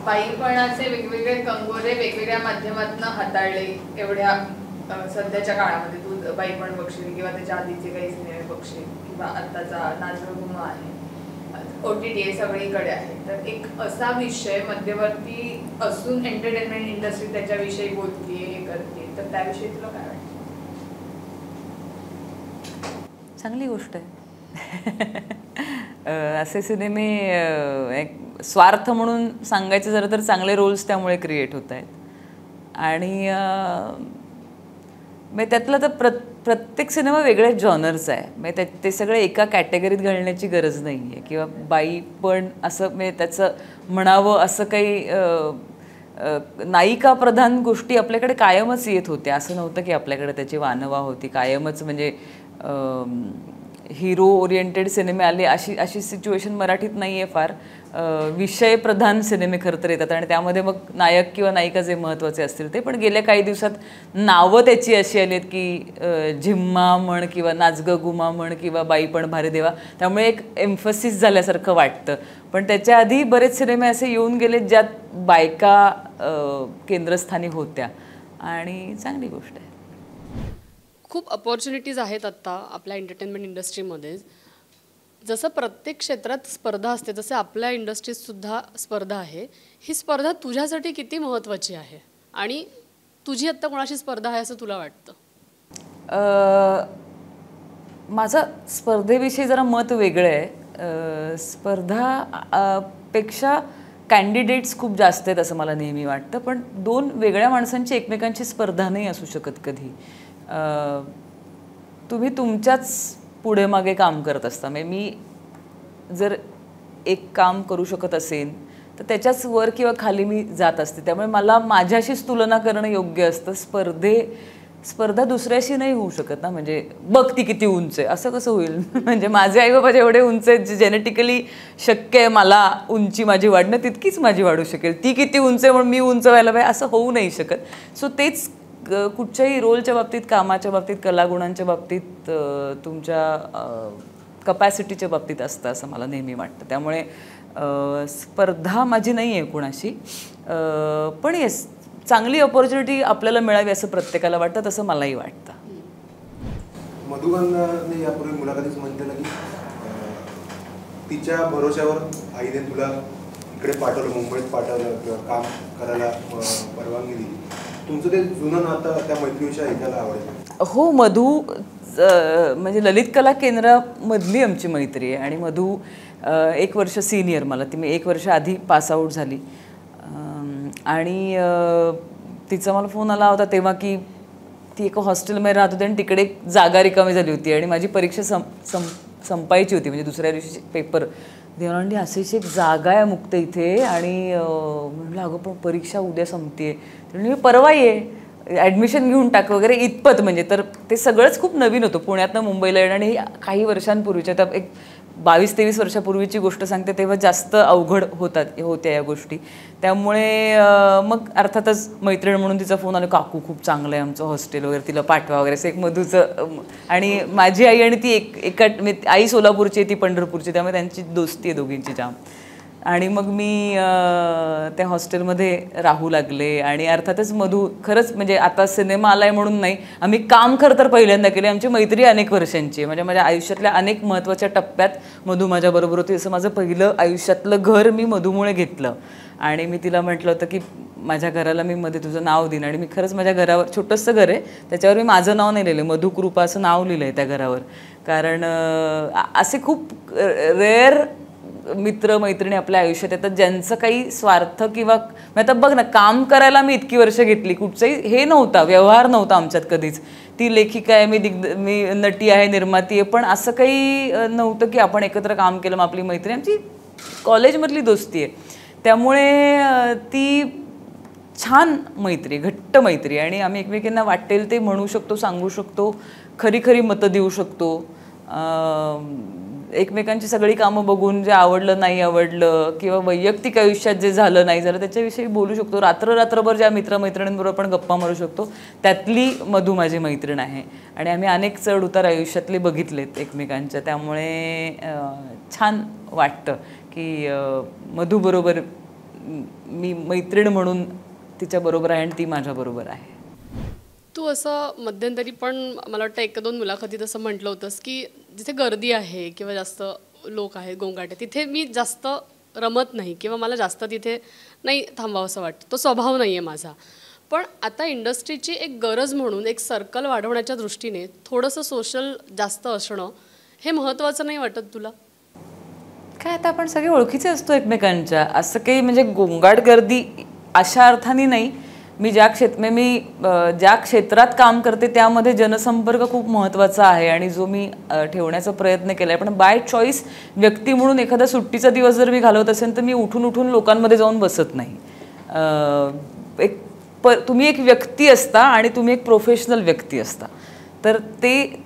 बाईपणाचे वेगवेगळे कंगोरे वेगवेगळ्या माध्यमातून हाताळले एवढ्या सध्याच्या काळामध्ये. तू बाईपण बघशील किंवा त्याच्या आधीचे काही सिनेमे बघशील किंवा आत्ताचा नाचगुमा आहे, OTT आहे, सगळीकडे आहे. तर एक असा विषय मध्यवर्ती असून एंटरटेनमेंट इंडस्ट्री त्याच्याविषयी बोलतीये, हे करते, तर त्याविषयी तुला काय वाटतं? चांगली गोष्ट आहे. असे सिनेमे एक स्वार्थ म्हणून सांगायचं जरा तर चांगले रोल्स त्यामुळे क्रिएट होत आहेत. आणि म्हणजे त्यातलं तर प्रत्येक सिनेमा वेगळ्या जॉनर्स आहे. म्हणजे ते सगळे एका कॅटेगरीत घालण्याची गरज नाही आहे. किंवा बाई पण असं म्हणजे त्याचं म्हणावं असं काही नायिका प्रधान गोष्टी आपल्याकडे कायमच येत होत्या. असं नव्हतं की आपल्याकडे त्याची वानवा होती कायमच. म्हणजे हिरो ओरिएंटेड सिनेमे आले अशी सिच्युएशन मराठीत नाही आहे फार. विषय प्रधान सिनेमे खरं तर येतात आणि त्यामध्ये मग नायक किंवा नायिका जे महत्त्वाचे असतील ते. पण गेल्या काही दिवसात नावं त्याची अशी आली आहेत की झिम्मा म्हण किंवा नाचगं गुमा म्हण किंवा बाई पण भारी देवा, त्यामुळे एक एम्फसिस झाल्यासारखं वाटतं. पण त्याच्या आधी बरेच सिनेमे असे येऊन गेले ज्यात बायका केंद्रस्थानी होत्या आणि चांगली गोष्ट आहे. खूप अपॉर्च्युनिटीज आहेत आत्ता आपल्या एंटरटेनमेंट इंडस्ट्रीमध्ये. जसं प्रत्येक क्षेत्रात स्पर्धा असते तसे आपल्या इंडस्ट्रीत सुद्धा स्पर्धा आहे. ही स्पर्धा तुझ्यासाठी किती महत्त्वाची आहे आणि तुझी आत्ता कोणाशी स्पर्धा आहे असं तुला वाटतं? माझं स्पर्धेविषयी जरा मत वेगळं आहे. स्पर्धा पेक्षा कॅन्डिडेट्स खूप जास्त आहेत असं मला नेहमी वाटतं, पण दोन वेगळ्या माणसांची एकमेकांची स्पर्धा नाही असू शकत कधी. तुम्ही तुमच्याच पुढे मागे काम करत असता. म्हणजे मी जर एक काम करू शकत असेन तर त्याच्याच वर किंवा खाली मी जात असते, त्यामुळे मला माझ्याशीच तुलना करणं योग्य असतं. स्पर्धा दुसऱ्याशी नाही होऊ शकत ना. म्हणजे बघ ती किती उंच आहे असं कसं होईल? म्हणजे माझे आईबाबा जेवढे उंच आहेत, जेनेटिकली शक्य आहे मला उंची माझी वाढणं तितकीच माझी वाढू शकेल. ती किती उंच आहे म्हणून मी उंच व्हायला पाहिजे असं होऊ नाही शकत. सो तेच कुठच्याही रोलच्या बाबतीत, कामाच्या बाबतीत, कलागुणांच्या बाबतीत, तुमच्या कपॅसिटीच्या बाबतीत असतं असं मला नेहमी वाटतं. त्यामुळे स्पर्धा माझी नाही आहे कुणाशी. पण येस, चांगली ऑपॉर्च्युनिटी आपल्याला मिळावी असं प्रत्येकाला वाटतं, तसं मलाही वाटतं. मधुगंधाने यापूर्वी मुलाखतीच म्हटलेलं की तिच्या भरोश्यावर आईने तुला इकडे पाठवलं, मुंबईत पाठवलं किंवा काम करायला परवानगी दिली. तुमचं ते जुनं नातं त्या मैत्रीविषयी ऐकायला आवडेल. हो, मधू म्हणजे ललित कला केंद्रामधली आमची मैत्री आहे आणि मधू 1 वर्ष सिनियर मला. ती मी 1 वर्ष आधी पासआउट झाली आणि तिचा मला फोन आला होता तेव्हा की ती एका हॉस्टेलमध्ये राहत होती आणि तिकडे जागा रिकामी झाली होती आणि माझी परीक्षा संपायची होती, म्हणजे दुसऱ्या दिवशी पेपर. तेव्हा म्हणली अशीच एक जागा आहे मुक्त इथे आणि म्हटलं अगं पण परीक्षा उद्या संपते. म्हणजे मी परवा ये, ॲडमिशन घेऊन टाक वगैरे इतपत. म्हणजे तर ते सगळंच खूप नवीन होतं. पुण्यातनं मुंबईला येणं आणि काही वर्षांपूर्वीच्या, त्या एक 22-23 वर्षापूर्वीची गोष्ट सांगते, तेव्हा जास्त अवघड होत्या या गोष्टी. त्यामुळे मग अर्थातच मैत्रीण म्हणून तिचा फोन आला, काकू खूप चांगलं आहे आमचं हॉस्टेल वगैरे, तिला पाठवा वगैरे असं एक मधूचं. आणि माझी आई आणि ती आई सोलापूरची आहे, ती पंढरपूरची, त्यामुळे त्यांची दोस्ती आहे दोघींची जाम. आणि मग मी त्या हॉस्टेलमध्ये राहू लागले आणि अर्थातच मधू खरंच म्हणजे आता सिनेमा आलाय म्हणून नाही, आम्ही काम खरं तर पहिल्यांदा केले. आमची मैत्री अनेक वर्षांची आहे. म्हणजे माझ्या आयुष्यातल्या अनेक महत्त्वाच्या टप्प्यात मधू माझ्याबरोबर होती. जसं माझं पहिलं आयुष्यातलं घर मी मधूमुळे घेतलं आणि मी तिला म्हटलं होतं की माझ्या घराला मी मध्ये तुझं नाव देईन. आणि मी खरंच माझ्या घरावर, छोटंसं घर आहे, त्याच्यावर मी माझं नाव नाही लिहिलं, मधू कृपा असं नाव लिहिलं आहे त्या घरावर. कारण असे खूप रेअर मित्र मैत्रिणी आपल्या आयुष्यात येतात ज्यांचं काही स्वार्थ किंवा, आता बघ ना, काम करायला मी इतकी वर्ष घेतली, कुठचंही हे नव्हता, व्यवहार नव्हता आमच्यात कधीच. ती लेखिका आहे, मी नटी आहे, निर्माती आहे, पण असं काही नव्हतं की आपण एकत्र काम केलं. मग आपली मैत्री आमची कॉलेजमधली दोस्ती आहे, त्यामुळे ती छान मैत्री, घट्ट मैत्री. आणि आम्ही एकमेकींना वाटेल ते म्हणू शकतो, सांगू शकतो, खरी खरी मतं देऊ शकतो. एकमेकांची सगळी कामं बघून जे आवडलं नाही आवडलं किंवा वैयक्तिक आयुष्यात जे झालं नाही झालं त्याच्याविषयी बोलू शकतो. रात्रभर ज्या मित्रमैत्रिणींबरोबर आपण गप्पा मारू शकतो त्यातली मधू माझी मैत्रीण आहे. आणि आम्ही अनेक चढ उतार आयुष्यातले बघितलेत एकमेकांच्या, त्यामुळे छान वाटतं की मधूबरोबर मी मैत्रीण म्हणून तिच्याबरोबर आहे आणि ती माझ्याबरोबर आहे. तू असं मध्यंतरी पण मला वाटतं 1-2 मुलाखतीत असं म्हटलं होतंस की जिथे गर्दी आहे किंवा जास्त लोक आहेत, गोंगाट आहे, तिथे मी जास्त रमत नाही किंवा मला जास्त तिथे नाही थांबावं असं वाटतं. तो स्वभाव नाही आहे माझा. पण आता इंडस्ट्रीची एक गरज म्हणून एक सर्कल वाढवण्याच्या दृष्टीने थोडंसं सोशल जास्त असणं हे महत्त्वाचं नाही वाटत तुला? काय आता आपण सगळे ओळखीचे असतो एकमेकांच्या, असं काही म्हणजे गोंगाट गर्दी अशा अर्थाने नाही. मी ज्या क्षेत्रात काम करते त्यामध्ये जनसंपर्क खूप महत्त्वाचा आहे आणि जो मी ठेवण्याचा प्रयत्न केला आहे. पण बाय चॉईस व्यक्ती म्हणून एखादा सुट्टीचा दिवस जर मी घालवत असेल तर मी उठून लोकांमध्ये जाऊन बसत नाही. तुम्ही एक व्यक्ती असता आणि तुम्ही एक प्रोफेशनल व्यक्ती असता, तर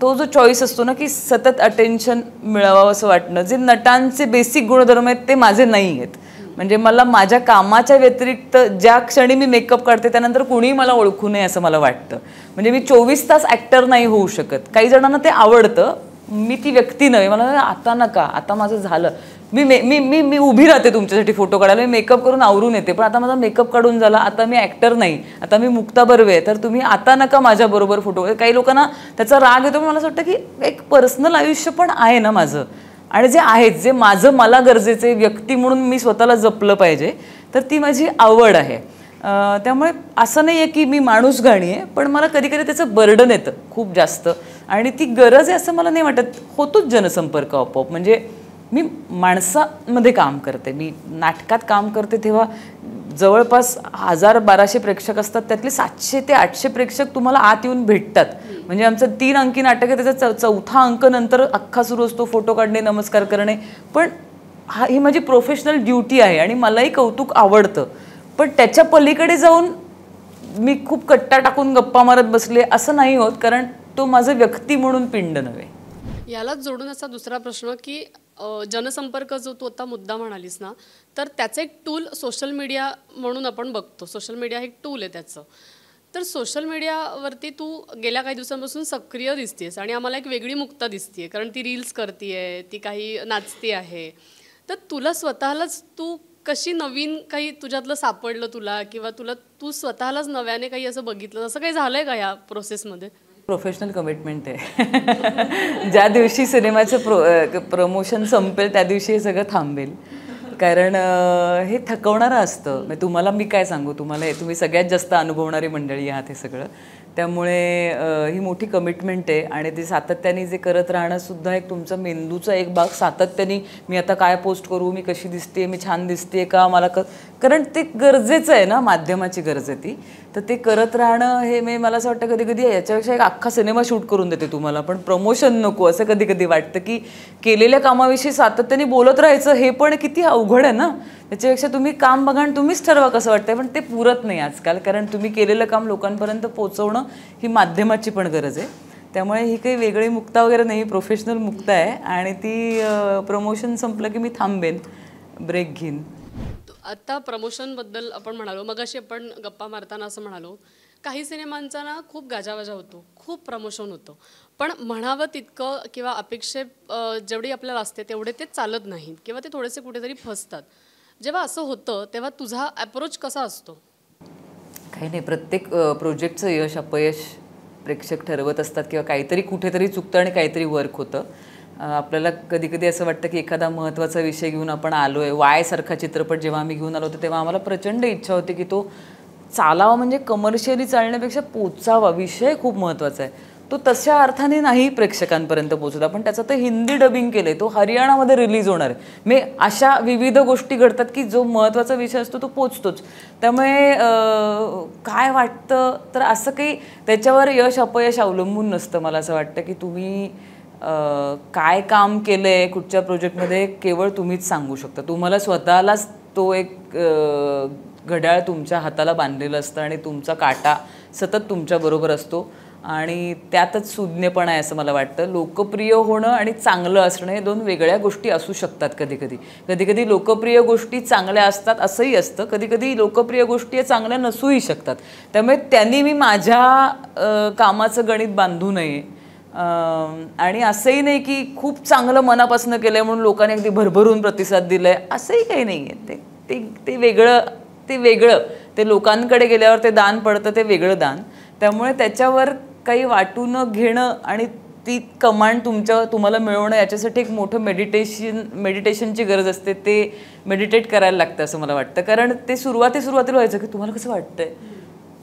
तो जो चॉईस असतो ना की सतत अटेन्शन मिळावं असं वाटणं, जे नटांचे बेसिक गुणधर्म आहेत ते माझे नाही आहेत. म्हणजे मला माझ्या कामाच्या व्यतिरिक्त ज्या क्षणी मी मेकअप काढते त्यानंतर कुणीही मला ओळखू नये असं मला वाटतं. म्हणजे मी 24 तास ॲक्टर नाही होऊ शकत. काही जणांना ते आवडतं, मी ती व्यक्ती नव्हे. मला आता नका, आता माझं झालं, मी उभी राहते तुमच्यासाठी फोटो काढायला, मी मेकअप करून आवरून येते, पण आता माझा मेकअप काढून झाला, आता मी ॲक्टर नाही, आता मी मुक्ता बर्वे आहे, तर तुम्ही आता नका माझ्याबरोबर फोटो. काही लोकांना त्याचा राग येतो, पण मला असं वाटतं की एक पर्सनल आयुष्य पण आहे ना माझं, आणि जे आहेत, जे मला गरजेचं आहे व्यक्ती म्हणून मी स्वतःला जपलं पाहिजे, तर ती माझी आवड आहे. त्यामुळे असं नाही आहे की मी माणूस गाणी आहे, पण मला कधी कधी त्याचं बर्डन येतं खूप जास्त आणि ती गरज आहे असं मला नाही वाटत. होतोच जनसंपर्क आपोआप. म्हणजे मी माणसामध्ये काम करते, मी नाटकात काम करते तेव्हा जवळपास 1000-1200 प्रेक्षक असतात, त्यातले 700 ते 800 प्रेक्षक तुम्हाला आत येऊन भेटतात. म्हणजे आमचं 3 अंकी नाटक आहे, त्याचा 4था अंक नंतर अख्खा सुरू असतो, फोटो काढणे, नमस्कार करणे. पण ही माझी प्रोफेशनल ड्युटी आहे आणि मलाही कौतुक आवडतं. पण त्याच्या पलीकडे जाऊन मी खूप कट्टा टाकून गप्पा मारत बसले असं नाही होत, कारण तो माझं व्यक्ती म्हणून पिंड नव्हे. यालाच जोडून असा दुसरा प्रश्न की जनसंपर्क जो तू आता मुद्दा म्हणालीस ना, तर त्याचं एक टूल सोशल मीडिया म्हणून आपण बघतो. सोशल मीडिया हे एक टूल आहे त्याचं. तर सोशल मीडियावरती तू गेल्या काही दिवसांपासून सक्रिय दिसतेस आणि आम्हाला एक वेगळी मुक्ता दिसते, कारण ती रील्स करतीये, ती काही नाचते आहे. तर तुला स्वतःलाच तू कशी नवीन काही तुझ्यातलं सापडलं तुला, किंवा तू स्वतःलाच नव्याने काही असं बघितलं, असं काही झालंय का या प्रोसेसमध्ये? प्रोफेशनल कमिटमेंट आहे. ज्या दिवशी सिनेमाचं प्रमोशन संपेल त्या दिवशी हे सगळं थांबेल, कारण हे थकवणारं असतं. तुम्हाला मी काय सांगू, तुम्ही सगळ्यात जास्त अनुभवणारी मंडळी आहात हे सगळं. त्यामुळे ही मोठी कमिटमेंट आहे आणि ते सातत्याने जे करत राहणं सुद्धा एक तुमचा मेंदूचा एक भाग. सातत्याने मी आता काय पोस्ट करू, मी कशी दिसते, मी छान दिसते का, मला कारण ते गरजेचं आहे ना, माध्यमाची गरज आहे ती. तर ते करत राहणं हे मला असं वाटतं कधी कधी याच्यापेक्षा एक अख्खा सिनेमा शूट करून देते तुम्हाला, पण प्रमोशन नको असं कधी कधी वाटतं. की केलेल्या कामाविषयी सातत्याने बोलत राहायचं हे पण किती अवघड आहे ना. त्याच्यापेक्षा तुम्ही काम बघा आणि तुम्हीच ठरवा कसं वाटतंय. पण ते पुरत नाही आजकाल, कारण तुम्ही केलेलं काम लोकांपर्यंत पोहोचवणं ही माध्यमाची पण गरज आहे. त्यामुळे ही काही वेगळी मुक्ता वगैरे नाही, प्रोफेशनल मुक्ता आहे आणि ती प्रमोशन संपलं की मी थांबेन, ब्रेक घेईन. आता प्रमोशनबद्दल आपण म्हणालो, मगाशी आपण गप्पा मारताना असं म्हणालो, काही सिनेमांचा ना खूप गाजावाजा होतो, खूप प्रमोशन होतं, पण म्हणावं तितकं किंवा अपेक्षेत जेवढी आपल्याला असते तेवढे ते चालत नाहीत किंवा ते थोडेसे कुठेतरी फसतात. जेव्हा असं होतं तेव्हा तुझा अप्रोच कसा असतो? काही नाही, प्रत्येक प्रोजेक्टचं यश अपयश प्रेक्षक ठरवत असतात किंवा काहीतरी कुठेतरी चुकतं आणि काहीतरी वर्क होतं. आपल्याला कधी कधी असं वाटतं की एखादा महत्त्वाचा विषय घेऊन आपण आलो आहे. वायसारखा चित्रपट जेव्हा आम्ही घेऊन आलो होतो तेव्हा आम्हाला प्रचंड इच्छा होती की तो चालावा, म्हणजे कमर्शियली चालण्यापेक्षा पोचावा. विषय खूप महत्त्वाचा आहे, तो तशा अर्थाने नाही प्रेक्षकांपर्यंत पोचला. पण त्याचं ते हिंदी डबिंग केलं आहे, तो हरियाणामध्ये रिलीज होणार आहे. मी अशा विविध गोष्टी घडतात की जो महत्त्वाचा विषय असतो तो पोचतोच. त्यामुळे काय वाटतं तर असं काही त्याच्यावर यश अपयश अवलंबून नसतं. मला असं वाटतं की तुम्ही काय काम केलं आहे कुठच्या प्रोजेक्टमध्ये केवळ तुम्हीच सांगू शकता. तुम्हाला स्वतःलाच तो एक घड्याळ तुमच्या हाताला बांधलेलं असतं आणि तुमचा काटा सतत तुमच्याबरोबर असतो आणि त्यातच सुज्ञपणा आहे असं मला वाटतं. लोकप्रिय होणं आणि चांगलं असणं हे दोन वेगळ्या गोष्टी असू शकतात. कधी लोकप्रिय गोष्टी चांगल्या असतात असंही असतं, कधी लोकप्रिय गोष्टी या चांगल्या नसूही शकतात. त्यामुळे त्यांनी मी माझ्या कामाचं गणित बांधू नये. आणि असंही नाही की खूप चांगलं मनापासून केलं आहे म्हणून लोकांनी अगदी भरभरून प्रतिसाद दिला आहे, असंही काही नाही आहे. ते वेगळं ते लोकांकडे गेल्यावर ते दान पडतं, ते वेगळं दान. त्यामुळे त्याच्यावर काही वाटू न घेणं आणि ती कमांड तुम्हाला मिळवणं याच्यासाठी एक मोठं मेडिटेशनची गरज असते. ते मेडिटेट करायला लागतं असं मला वाटतं. कारण ते सुरुवातीला व्हायचं की तुम्हाला कसं वाटतंय,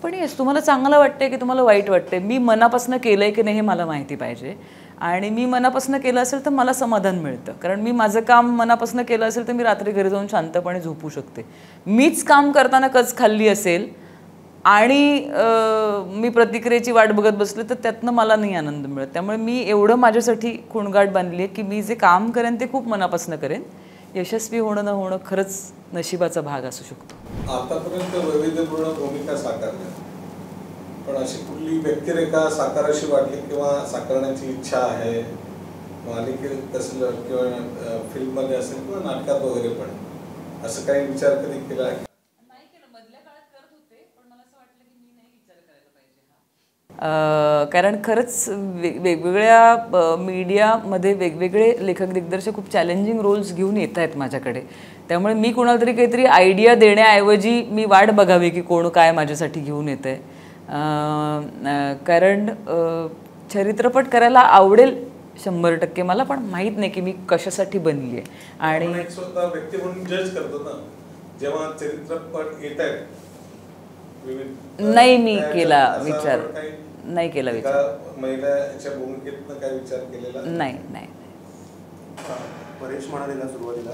पण येस तुम्हाला चांगलं वाटतंय की तुम्हाला वाईट वाटतंय, मी मनापासून केलं आहे की नाही हे मला माहिती पाहिजे. आणि मी मनापासून केलं असेल तर मला समाधान मिळतं, कारण मी माझं काम मनापासून केलं असेल तर मी रात्री घरी जाऊन शांतपणे झोपू शकते. मीच काम करताना कच खाल्ली असेल आणि मी प्रतिक्रियेची वाट बघत बसले तर त्यातनं मला नाही आनंद मिळत. त्यामुळे मी एवढं माझ्यासाठी खुणगाठ बांधली आहे की मी जे काम करेन ते खूप मनापासून करेन. यशस्वी होणं न होणं खरंच नशिबाचा भाग असू शकतो. आतापर्यंत वैविध्यपूर्ण भूमिका साकारल्या, पण अशी कुठली व्यक्तिरेखा साकाराशी वाटली किंवा साकारण्याची इच्छा आहे मालिकेत असेल किंवा फिल्ममध्ये असेल किंवा नाटकात वगैरे, पण असं काही विचार कधी केला आहे? नाही केलं, मधल्या काळात करत होते, पण मला असं वाटलं की मी नाही विचार करायला पाहिजे. कारण खरंच वेगवेगळ्या मीडियामध्ये वेगवेगळे लेखक दिग्दर्शक खूप चॅलेंजिंग रोल्स घेऊन येत आहेत माझ्याकडे. त्यामुळे मी कोणाला तरी काहीतरी आयडिया देण्याऐवजी मी वाट बघावी की कोण काय माझ्यासाठी घेऊन येत आहे. कारण चित्रपट करायला आवडेल 100% मला पण माहीत नाही की मी कशासाठी बनली आहे. आणि आपण एक स्वतः व्यक्ती म्हणून जज करतो ना, जेव्हा चरित्रपट येत आहेत नाही मी केला विचार, नाही केला विचार, महिलाच्या भूमिकेतनं काय विचार केलेला नाही नाही. परेश म्हणालेला सुरुवातीला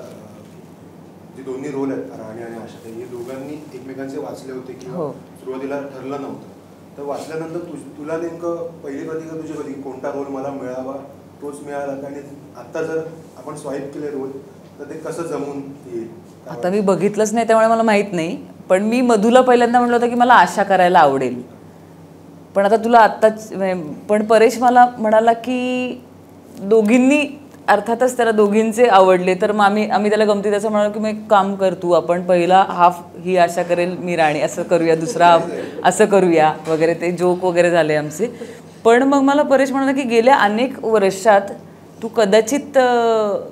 जे दोन्ही रोल आहेत राणी आणि आशाताई, हे दोघांनी एकमेकांचे वाचले होते किंवा सुरुवातीला ठरलं नव्हतं, तर वाचल्यानंतर तुला नेमकं पहिली प्रतिक्रिया तुझी कधी कोणता रोल मला मिळावा तोच मिळाला का, आणि आता जर आपण स्वाईप केले रोल तर ते कसं जमून येईल? आता मी बघितलंच नाही त्यामुळे मला माहीत नाही, पण मी मधुला पहिल्यांदा म्हटलं होतं की मला आशा करायला आवडेल, पण आता तुला आत्ताच पण परेश मला म्हणाला की दोघींनी अर्थातच त्याला दोघींचे आवडले, तर मग आम्ही त्याला गमतीत असं म्हणालो की मग एक काम कर तू, आपण पहिला हाफ ही आशा करेल मी राणी असं करूया, दुसरा हाफ असं करूया वगैरे, ते जोक वगैरे झाले आमचे. पण मग मला परेश म्हणाला की गेल्या अनेक वर्षात तू कदाचित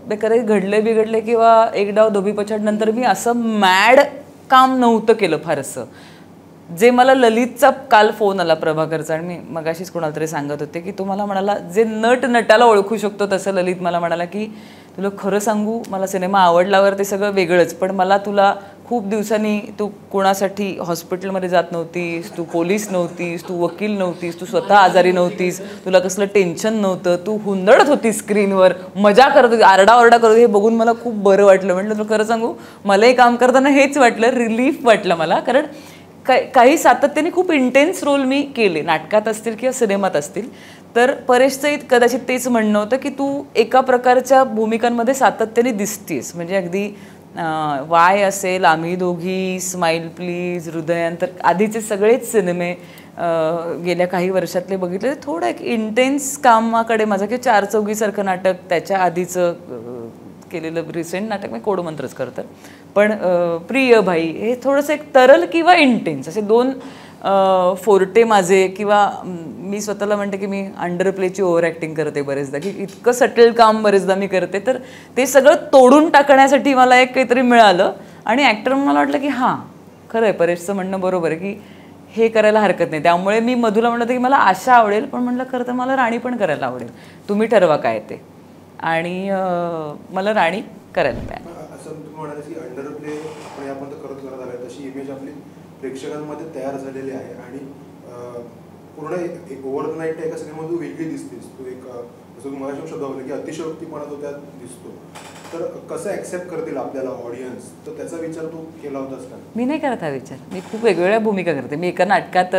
बेकार घडले बिघडले किंवा एक डाव धोबी पछाड नंतर मी असं मॅड काम नव्हतं केलं फारसं, जे मला ललितचा काल फोन आला प्रभाकरचा, आणि मी मगाशीच कोणाला तरी सांगत होते की तो मला म्हणाला जे नटाला ओळखू शकतो तसं ललित मला म्हणाला की तुला खरं सांगू मला सिनेमा आवडल्यावर ते सगळं वेगळंच, पण मला तुला खूप दिवसांनी तू कोणासाठी हॉस्पिटलमध्ये जात नव्हतीस, तू पोलीस नव्हतीस, तू वकील नव्हतीस, तू स्वतः आजारी नव्हतीस, तुला कसलं टेन्शन नव्हतं, तू हुंदडत होतीस स्क्रीनवर, मजा करत होती, आरडाओरडा करत होती, हे बघून मला खूप बरं वाटलं. म्हटलं तुला खरं सांगू मलाही काम करताना हेच वाटलं, रिलीफ वाटलं मला, कारण काही सातत्याने खूप इंटेन्स रोल मी केले, नाटकात असतील किंवा सिनेमात असतील. तर परेशचं कदाचित तेच म्हणणं होतं की तू एका प्रकारच्या भूमिकांमध्ये सातत्याने दिसतीस, म्हणजे अगदी वाय असेल, आम्ही दोघी, स्माईल प्लीज, हृदयांतर, आधीचे सगळेच सिनेमे गेल्या काही वर्षातले बघितले, थोडं एक इंटेन्स कामाकडे माझं, किंवा 4 चौघीसारखं नाटक, त्याच्या आधीचं केलेलं रिसेंट नाटक मी कोडमंत्रच करतात, पण प्रिय भाई हे थोडंसं एक तरल किंवा इंटेन्स असे 2 फोर्टे माझे, किंवा मी स्वतःला म्हणते की मी अंडर प्लेची ओव्हर ॲक्टिंग करते बरेचदा, की इतकं सटल काम बरेचदा मी करते, तर ते सगळं तोडून टाकण्यासाठी मला एक काहीतरी मिळालं. आणि ॲक्टर मला वाटलं की हां खरं आहे, परेशचं म्हणणं बरोबर आहे की हे करायला हरकत नाही. त्यामुळे मी मधुला म्हणलं की मला आशा आवडेल, पण म्हटलं खरं तर मला राणी पण करायला आवडेल, तुम्ही ठरवा काय ते, आणि मला राणी करायला पाहिजे. असं तुम्ही म्हणाले की अंडर प्ले आपण यापर्यंत करत आलोय, तशी इमेज आपली प्रेक्षकांमध्ये तयार झालेली आहे, आणि पूर्ण एक ओव्हर द नाईट एका सिनेमात तू वेगळी दिसतेस, तू एक जसं तुम्हाला शब्द वापरला की अतिशयोक्तीपणा तो त्यात दिसतो, तर कसं ॲक्सेप्ट करतील आपल्याला ऑडियन्स, तर त्याचा विचार तू केला होतास का? मी नाही करत हा विचार, मी खूप वेगवेगळ्या भूमिका करते. मी एका नाटकात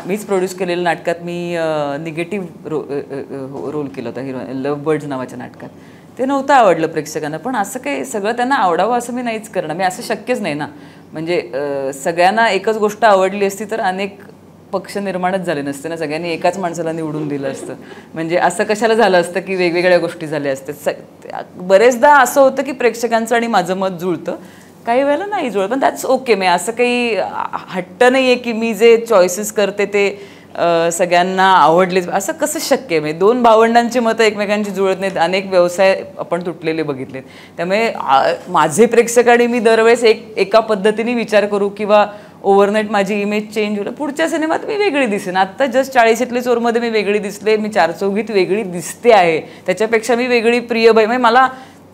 मीच प्रोड्यूस केलेल्या नाटकात मी निगेटिव्ह रोल केला होता, हिरोईन लव्ह बर्ड्स नावाच्या नाटकात. ते नव्हतं आवडलं प्रेक्षकांना, पण असं काही सगळं त्यांना आवडावं असं मी नाहीच करणार, मी असं शक्यच नाही ना. म्हणजे सगळ्यांना एकच गोष्ट आवडली असती तर अनेक पक्ष निर्माणच झाले नसते ना, सगळ्यांनी एकाच माणसाला निवडून दिलं असतं. म्हणजे असं कशाला झालं असतं की वेगवेगळ्या गोष्टी झाल्या असत्या. बरेचदा असं होतं की प्रेक्षकांचं आणि माझं मत जुळतं, काही वेळेला नाही जुळत, पण दॅट्स ओके. मी असं काही हट्ट नाही आहे की मी जे चॉईसेस करते ते सगळ्यांना आवडलेच, असं कसं शक्य आहे? म्हणजे 2 भावंडांची मतं एकमेकांची जुळत नाहीत, अनेक व्यवसाय आपण तुटलेले बघितलेत. त्यामुळे माझे प्रेक्षक आणि मी दरवेळेस एका पद्धतीने विचार करू किंवा ओव्हरनाईट माझी इमेज चेंज होईल, पुढच्या सिनेमात मी वेगळी दिसेन. आत्ता जस्ट 40तले चोरमध्ये मी वेगळी दिसले, मी 4 चौघीत वेगळी दिसते आहे, त्याच्यापेक्षा मी वेगळी प्रियबाई. म्हणजे मला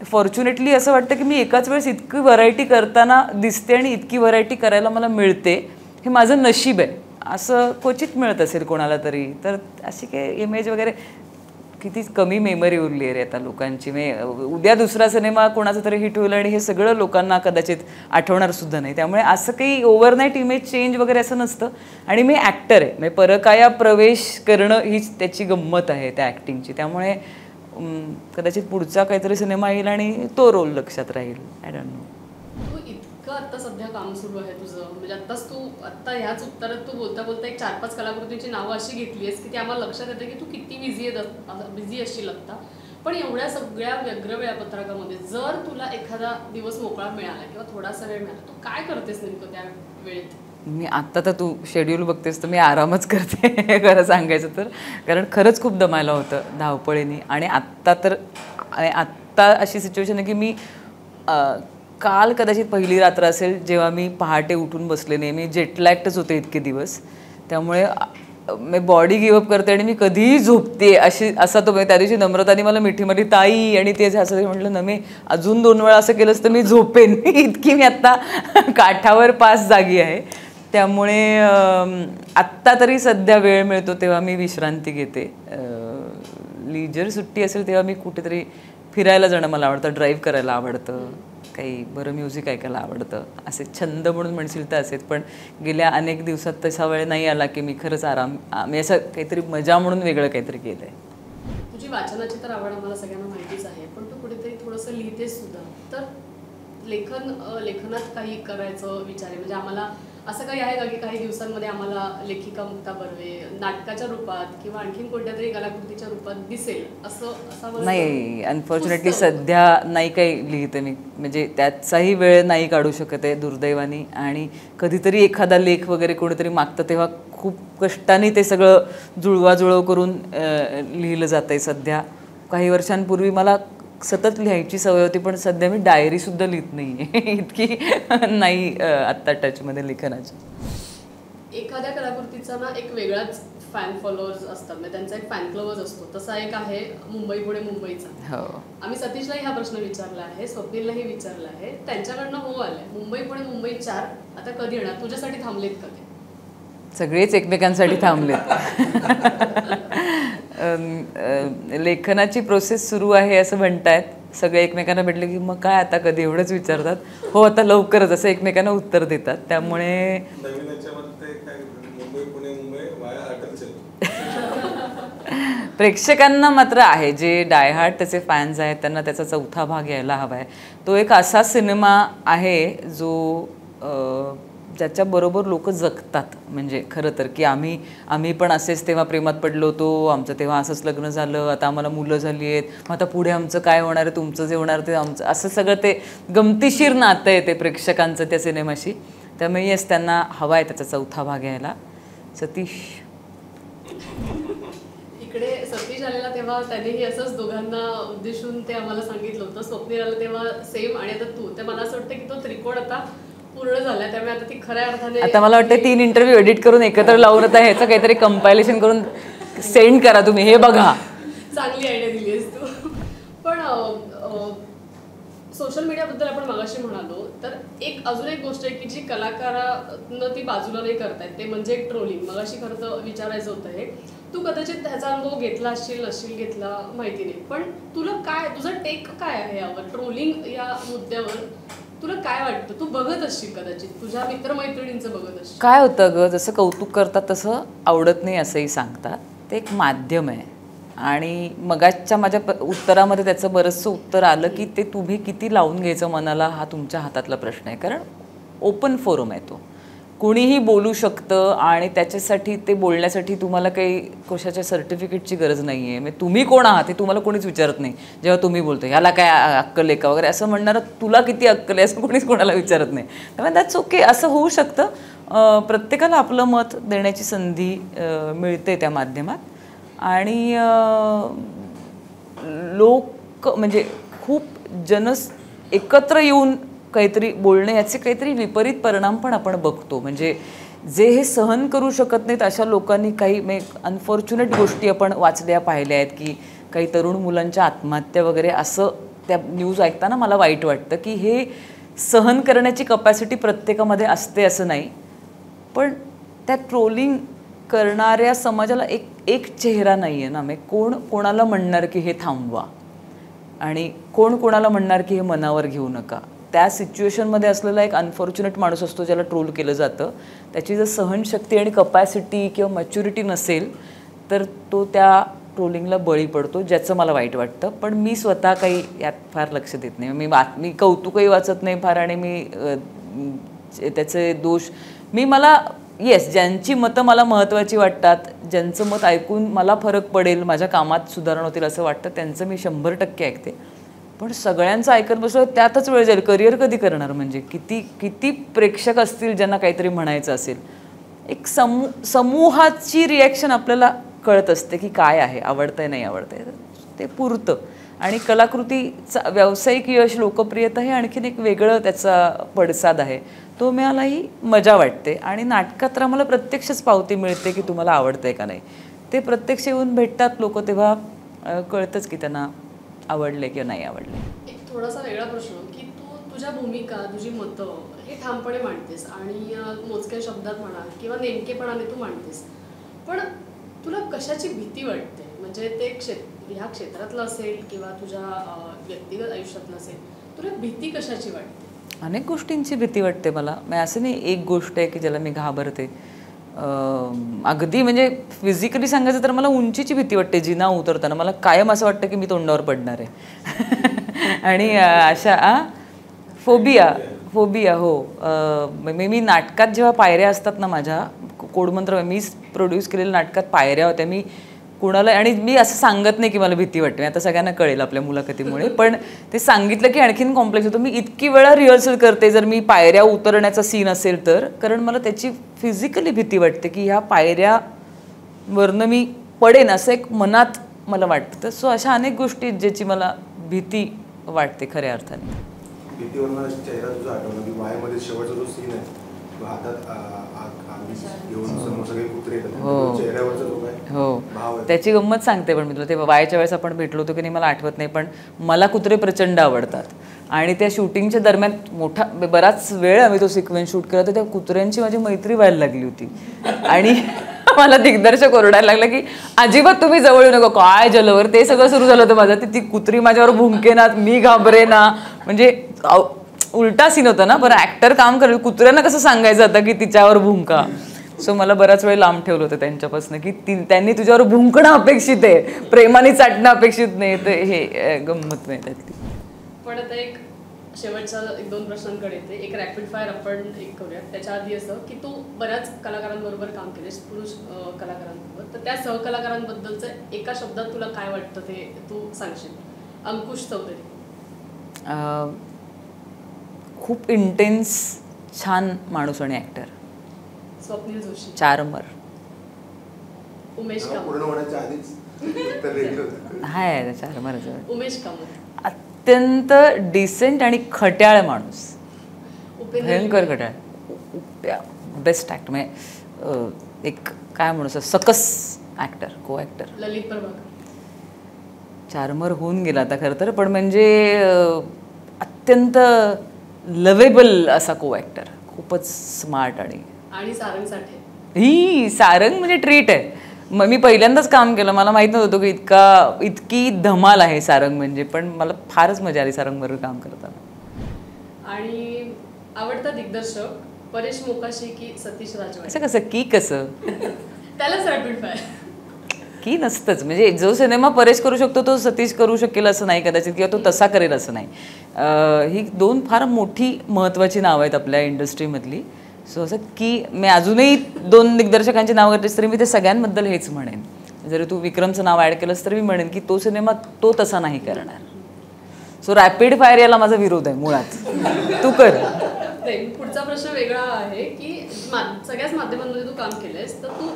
फॉर्च्युनेटली असं वाटतं की मी एकाच वेळेस इतकी व्हरायटी करताना दिसते आणि इतकी व्हरायटी करायला मला मिळते, हे माझं नशीब आहे. असं क्वचित मिळत असेल कोणाला तरी, तर अशी काही इमेज वगैरे किती कमी मेमरी उरली आहे रे आता लोकांची. उद्या दुसरा सिनेमा कोणाचा तरी हिट होईल आणि हे सगळं लोकांना कदाचित आठवणार सुद्धा नाही. त्यामुळे असं काही ओव्हरनाईट इमेज चेंज वगैरे असं नसतं. आणि मी ॲक्टर आहे, म्हणजे परकाया प्रवेश करणं हीच त्याची गंमत आहे त्या ॲक्टिंगची. त्यामुळे कदाचित पुढचा काहीतरी सिनेमा येईल आणि तो रोल लक्षात राहील. I don't know. तू इतकं आता सध्या काम सुरू आहे तुझं, म्हणजे आत्ता ह्याच उत्तरात तू बोलता बोलता एक 4-5 कलाकृतींची नावं अशी घेतली आहेस की ती आम्हाला लक्षात येते की तू किती बिझी असशील आत्ता. पण एवढ्या सगळ्या व्यग्र वेळापत्रकामध्ये जर तुला एखादा दिवस मोकळा मिळाला किंवा थोडासा वेळ मिळाला, तू काय करतेस नेमकं त्या वेळेत? मी आत्ता तर तू शेड्यूल बघतेस तर मी आरामच करते खरं सांगायचं तर, कारण खरंच खूप दमायला होतं धावपळीने. आणि आत्ता अशी सिच्युएशन आहे की मी काल कदाचित पहिली रात्र असेल जेव्हा मी पहाटे उठून बसले नाही. मी जेटलॅक्टच होते इतके दिवस, त्यामुळे मी बॉडी गिव्हअप करते आणि मी कधीही झोपते असा तो. त्या दिवशी नम्रताने मला मिठी मारली, ताई, आणि ते असं म्हटलं ना, मी अजून 2 वेळा असं केलंच तर मी झोपेन. इतकी मी आत्ता काठावर पास जागी आहे. त्यामुळे आत्ता तरी सध्या वेळ मिळतो तेव्हा मी विश्रांती घेते. लीजर सुट्टी असेल तेव्हा मी कुठेतरी फिरायला जाणं मला आवडतं, ड्राईव्ह करायला आवडतं, काही बरं म्युझिक ऐकायला आवडतं. असे छंद म्हणून म्हणशील तर असेच. पण गेल्या अनेक दिवसात तसा वेळ नाही आला की मी खरंच मी असं काहीतरी मजा म्हणून वेगळं काहीतरी केलं आहे. तुझी वाचनाची तर आवड आम्हाला सगळ्यांना माहितीच आहे, पण तू कुठेतरी थोडंसं लिहितेस सुद्धा. तर लेखनात काही करायचं विचार आहे म्हणजे आम्हाला असं काही आहे का की काही दिवसांमध्ये आम्हाला लेखिका मुक्ता बर्वे नाटकाच्या रूपात किंवा आणखीन कोणत्या तरी कलाकृतीच्या रूपात दिसेल असं? नाही, अनफॉर्च्युनेटली सध्या नाही काही लिहिते मी. म्हणजे त्याचाही वेळ नाही काढू शकत आहे दुर्दैवाने. आणि कधीतरी एखादा लेख वगैरे कोणीतरी मागतं तेव्हा खूप कष्टाने ते सगळं जुळवाजुळव करून लिहिलं जातं आहे. सध्या काही वर्षांपूर्वी मला सतत लिहायची सवय होती, पण सध्या मी डायरीसुद्धा लिहित नाही आहे. इतकी नाही आत्ता टचमध्ये लेखनाची. एखाद्या कलाकृतीचा ना एक वेगळाच फॅन फॉलोअर्स असतात, म्हणजे त्यांचा एक फॅन क्लबच असतो. तसा एक आहे मुंबई पुणे मुंबईचा. हो, आम्ही सतीशलाही हा प्रश्न विचारला आहे, स्वप्नीललाही विचारला आहे, त्यांच्याकडनं हो आलाय. मुंबई पुणे मुंबई 4 आता कधी येणार? तुझ्यासाठी थांबलेत का ते? सगळेच एकमेकांसाठी थांबलेत. लेखनाची प्रोसेस सुरू आहे असं म्हणतायत. सगळे एकमेकांना भेटले की मग काय आता कधी, एवढंच विचारतात. हो आता लवकरच, असं एकमेकांना उत्तर देतात. त्यामुळे प्रेक्षकांना मात्र आहे, जे डायहार्ट त्याचे फॅन्स आहेत त्यांना त्याचा 4था भाग यायला हवा आहे. तो एक असा सिनेमा आहे जो ज्याच्याबरोबर लोक जगतात. म्हणजे खरं तर की आम्ही पण असेच तेव्हा प्रेमात पडलो होतो, आमचं तेव्हा असंच लग्न झालं, आता आम्हाला मुलं झाली आहेत, मग आता पुढे आमचं काय होणार आहे, तुमचं जे होणार ते आमचं, असं सगळं ते गमतीशीर नातं आहे ते प्रेक्षकांचं त्या सिनेमाशी. त्यामुळे येस, त्यांना हवा आहे त्याचा 4था भाग यायला. सतीश इकडे सतीश आलेला तेव्हा त्यांनीही असंच दोघांना उद्देशून ते आम्हाला सांगितलं होतं. स्वप्नील आलं तेव्हा सेम, आणि आता तू. तर मला असं वाटतं की तो त्रिकोण आता पूर्ण झालाय. त्यामुळे आता ती खऱ्या अर्थाने, आता मला वाटतं 3 इंटरव्ह्यू एडिट करून एकत्र लावून आता ह्याचं काहीतरी कंपायलेशन करून सेंड करा तुम्ही, हे बघा. चांगली आयडिया दिली आहेस तू. पण सोशल मीडियाबद्दल आपण मगाशी म्हणालो, तर अजून एक गोष्ट आहे की जी कलाकारांना ती बाजूला नाही करतायत, ते म्हणजे ट्रोलिंग. मगाशी खरं तर विचारायचं होतं हे. तू कदाचित त्याचा अनुभव घेतला असशील, नशील घेतला माहिती नाही, पण तुला काय, तुझा टेक काय आहे यावर, ट्रोलिंग या मुद्द्यावर? तुला काय वाटतं? तू बघत असशील कदाचित, तुझ्या मित्रमैत्रिणींचं बघत असशील. काय होतं ग, जसं कौतुक करतात तसं आवडत नाही असंही सांगतात. ते एक माध्यम आहे. आणि मगाच्या माझ्या उत्तरामध्ये त्याचं बरंचसं उत्तर आलं की ते तुम्ही किती लावून घ्यायचं मनाला, हा तुमच्या हातातला प्रश्न आहे. कारण ओपन फोरम आहे तो, कुणीही बोलू शकतं. आणि त्याच्यासाठी, ते बोलण्यासाठी तुम्हाला काही कशाच्या सर्टिफिकेटची गरज नाही आहे. म्हणजे तुम्ही कोण आहात हे तुम्हाला कोणीच विचारत नाही. जेव्हा तुम्ही बोलतो ह्याला काय अक्कल आहे का वगैरे असं म्हणणारं, तुला किती अक्कल आहे असं कोणीच कोणाला विचारत नाही. त्यामुळे दॅट्स ओके, असं होऊ शकतं. प्रत्येकाला आपलं मत देण्याची संधी मिळते त्या माध्यमात. आणि लोक म्हणजे खूप एकत्र येऊन काहीतरी बोलणे, याचे काहीतरी विपरीत परिणाम पण आपण बघतो. म्हणजे जे हे सहन करू शकत नाहीत अशा लोकांनी काही अनफॉर्च्युनेट गोष्टी आपण वाचल्या, पाहिल्या आहेत की काही तरुण मुलांच्या आत्महत्या वगैरे, असं त्या न्यूज ऐकताना मला वाईट वाटतं की हे सहन करण्याची कपॅसिटी प्रत्येकामध्ये असते असं नाही. पण त्या ट्रोलिंग करणाऱ्या समाजाला एक चेहरा नाही आहे ना. म्हणजे कोण कोणाला म्हणणार की हे थांबवा, आणि कोण कोणाला म्हणणार की हे मनावर घेऊ नका. त्या सिच्युएशनमध्ये असलेला एक अनफॉर्च्युनेट माणूस असतो ज्याला ट्रोल केलं जातं. त्याची जर सहनशक्ती आणि कपॅसिटी किंवा मॅच्युरिटी नसेल तर तो त्या ट्रोलिंगला बळी पडतो, ज्याचं मला वाईट वाटतं. पण मी स्वतः काही यात फार लक्ष देत नाही. मी कौतुकही वाचत नाही फार, आणि मी त्याचे दोष मला येस, ज्यांची मतं मला महत्त्वाची वाटतात, ज्यांचं मत ऐकून मला फरक पडेल, माझ्या कामात सुधारणा होतील असं वाटतं, त्यांचं मी 100% ऐकते. पण सगळ्यांचं ऐकत बसलं त्यातच वेळ जाईल. करिअर कधी करणार? म्हणजे किती प्रेक्षक असतील ज्यांना काहीतरी म्हणायचं असेल. एक समूहाची रिॲक्शन आपल्याला कळत असते की काय आहे, आवडतंय नाही आवडतंय, ते पुरतं. आणि कलाकृतीचा व्यावसायिक यश लोकप्रियता हे आणखीन एक वेगळं त्याचा पडसाद आहे, तो मिळालाही मजा वाटते. आणि नाटकात तर आम्हाला प्रत्यक्षच पावती मिळते की तुम्हाला आवडतंय का नाही. ते प्रत्यक्ष येऊन भेटतात लोक, तेव्हा कळतंच की त्यांना आवडले किंवा नाही आवडले. एक थोडासा वेगळा प्रश्न की तू तुझ्या भूमिका, तुझी मतं हे ठामपणे मांडतेस आणि मोजक्या शब्दात म्हणा किंवा नेमकेपणाने तू मांडतेस, पण तुला कशाची भीती वाटते? म्हणजे ते ह्या क्षेत्रातलं असेल किंवा तुझ्या व्यक्तिगत आयुष्यातलं असेल, तुला भीती कशाची वाटते? अनेक गोष्टींची भीती वाटते मला. असं नाही एक गोष्ट आहे की ज्याला मी घाबरते. अगदी म्हणजे फिजिकली सांगायचं तर मला उंचीची भीती वाटते. जिना उतरताना मला कायम असं वाटतं की मी तोंडावर पडणार आहे. आणि अशा फोबिया हो. मी नाटकात जेव्हा पायऱ्या असतात ना, माझ्या कोडमंत्र मीच प्रोड्यूस केलेल्या नाटकात पायऱ्या होत्या. मी कुणाला, आणि मी असं सांगत नाही की मला भीती वाटते, आता सगळ्यांना कळेल आपल्या मुलाखतीमुळे, पण ते सांगितलं की आणखीन कॉम्प्लेक्स होतं. मी इतकी वेळा रिहर्सल करते जर मी पायऱ्या उतरण्याचा सीन असेल तर, कारण मला त्याची फिजिकली भीती वाटते की ह्या पायऱ्यावरनं मी पडेन असं एक मनात मला वाटतं. सो अशा अनेक गोष्टी ज्याची मला भीती वाटते खऱ्या अर्थाने. भीतीवरनं चेहरा तुझा आठवला की वायामध्ये शेवटचा जो सीन आहे, तो हातात घेऊन समोर सगळे कुत्रे येतात, चेहऱ्यावरचा जो काय भाव आहे, त्याची गंमत सांगते. पण मी तुला ते वायाच्या वेळेस आपण भेटलो होतो की नाही मला आठवत नाही, पण मला कुत्रे प्रचंड आवडतात. आणि त्या शूटिंगच्या दरम्यान बराच वेळ आम्ही तो सिक्वेन्स शूट केला, तर त्या कुत्र्यांची माझी मैत्री व्हायला लागली होती. आणि मला दिग्दर्शक ओरडायला लागला की अजिबात तुम्ही जवळ येऊ नका, काय जलवर. ते सगळं सुरू झालं होतं माझं. ती कुत्री माझ्यावर भुंकेनात, मी घाबरे ना, म्हणजे उलटा सीन होता ना. बरं ऍक्टर काम करेल, कुत्र्यांना कसं सांगायचं आता की तिच्यावर भुंका. सो मला बराच वेळ लांब ठेवलं होतं त्यांच्यापासून की त्यांनी तुझ्यावर भुंकणं अपेक्षित आहे, प्रेमाने चाटणं अपेक्षित नाही. तर हे गंमत नाही त्यातली. पण आता एक शेवटच्या 1-2 प्रश्नांकडे येते. एक रॅपिड फायर आपण करूया. त्याच्या आधी असं की तू बऱ्याच कलाकारांबरोबर काम केलेस, पुरुष कलाकारांबरोबर, तर त्या सहकलाकारांबद्दलचं एका शब्दात तुला काय वाटतं ते तू सांगशील? अंकुश चौधरी खूप इंटेन्स छान माणूस आणि ॲक्टर. स्वप्नील जोशी चारमर. उमेश कामत पूर्ण होण्याच्या आधीच तर रेडी होतं. हाय चारमर. उमेश कामत अत्यंत डिसेंट आणि खट्याळ माणूस, भयंकर खट्याळ, बेस्ट ॲक्टर. म्हणजे एक काय म्हणू सकस ॲक्टर, को ॲक्टर. ललित प्रभाकर चारमर होऊन गेला आता खरं तर, पण म्हणजे अत्यंत लवेबल असा को ॲक्टर, खूपच स्मार्ट. आणि सारंग साठे. ही सारंग म्हणजे ट्रीट आहे. मग मी पहिल्यांदाच काम केलं, मला माहीत नव्हतं की इतकी धमाल आहे सारंग म्हणजे, पण मला फारच मजा आली सारंग बरोबर काम करताना. आणि आवडता दिग्दर्शक परेश मोकाशी की सतीश राजवाडे? कसं कसं त्यालाच रॅपिड फायर की नसतंच. म्हणजे जो सिनेमा परेश करू शकतो तो सतीश करू शकेल असं नाही कदाचित, किंवा तो तसा करेल असं नाही. ही 2 फार मोठी महत्त्वाची नावं आहेत आपल्या इंडस्ट्रीमधली. सो असं की मी अजूनही 2 दिग्दर्शकांची नावं घेतलीस तरी मी ते सगळ्यांबद्दल हेच म्हणेन. जरी तू विक्रमचं नाव ॲड केलंस तरी मी म्हणेन की तो सिनेमा तो तसा नाही करणार. सो रॅपिड फायर याला माझा विरोध आहे मुळात. तू कर. पुढचा प्रश्न वेगळा आहे की सगळ्याच माध्यमांमध्ये तू काम केलंयस, तर तू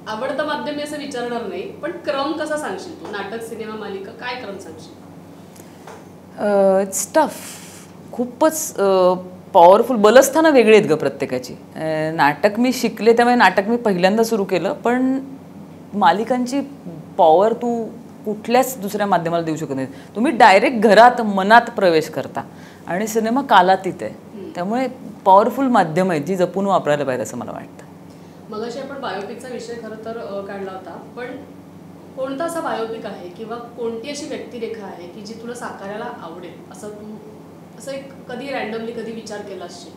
आवडतं माध्यम असं विचारणार नाही, पण क्रम कसा सांगशील तू? नाटक, सिनेमा, मालिका, काय क्रम सांगशील? It's tough. खूपच पॉवरफुल. बलस्थानं वेगळी आहेत ग प्रत्येकाची. नाटक मी शिकले त्यामुळे नाटक मी पहिल्यांदा सुरू केलं, पण मालिकांची पॉवर तू कुठल्याच दुसऱ्या माध्यमाला देऊ शकत नाही. तुम्ही डायरेक्ट घरात मनात प्रवेश करता, आणि सिनेमा कालातीत आहे, त्यामुळे पॉवरफुल माध्यम आहे जी जपून वापरायला पाहिजे असं मला वाटतं. मगाशी आपण बायोपिकचा विषय खरं तर काढला होता, पण कोणता असा बायोपिक आहे किंवा कोणती अशी व्यक्तिरेखा आहे की जी तुला साकारायला आवडेल असं तू असं एक कधी रॅन्डमली कधी विचार केला असशील?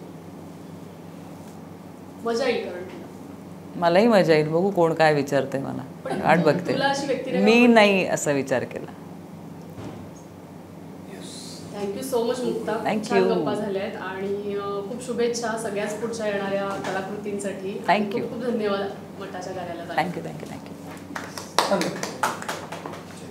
मजा येईल कारण तुला. मलाही मजा येईल. बघू कोण काय विचारते मला, वाट बघते. मी नाही असा विचार केला. Thank you so much Mukta. छान गप्पा झाल्या आहेत आणि खूप शुभेच्छा सगळ्याच पुढच्या येणाऱ्या कलाकृतींसाठी. थँक्यू. खूप धन्यवाद मठाच्या कार्यालयाला. थँक्यू.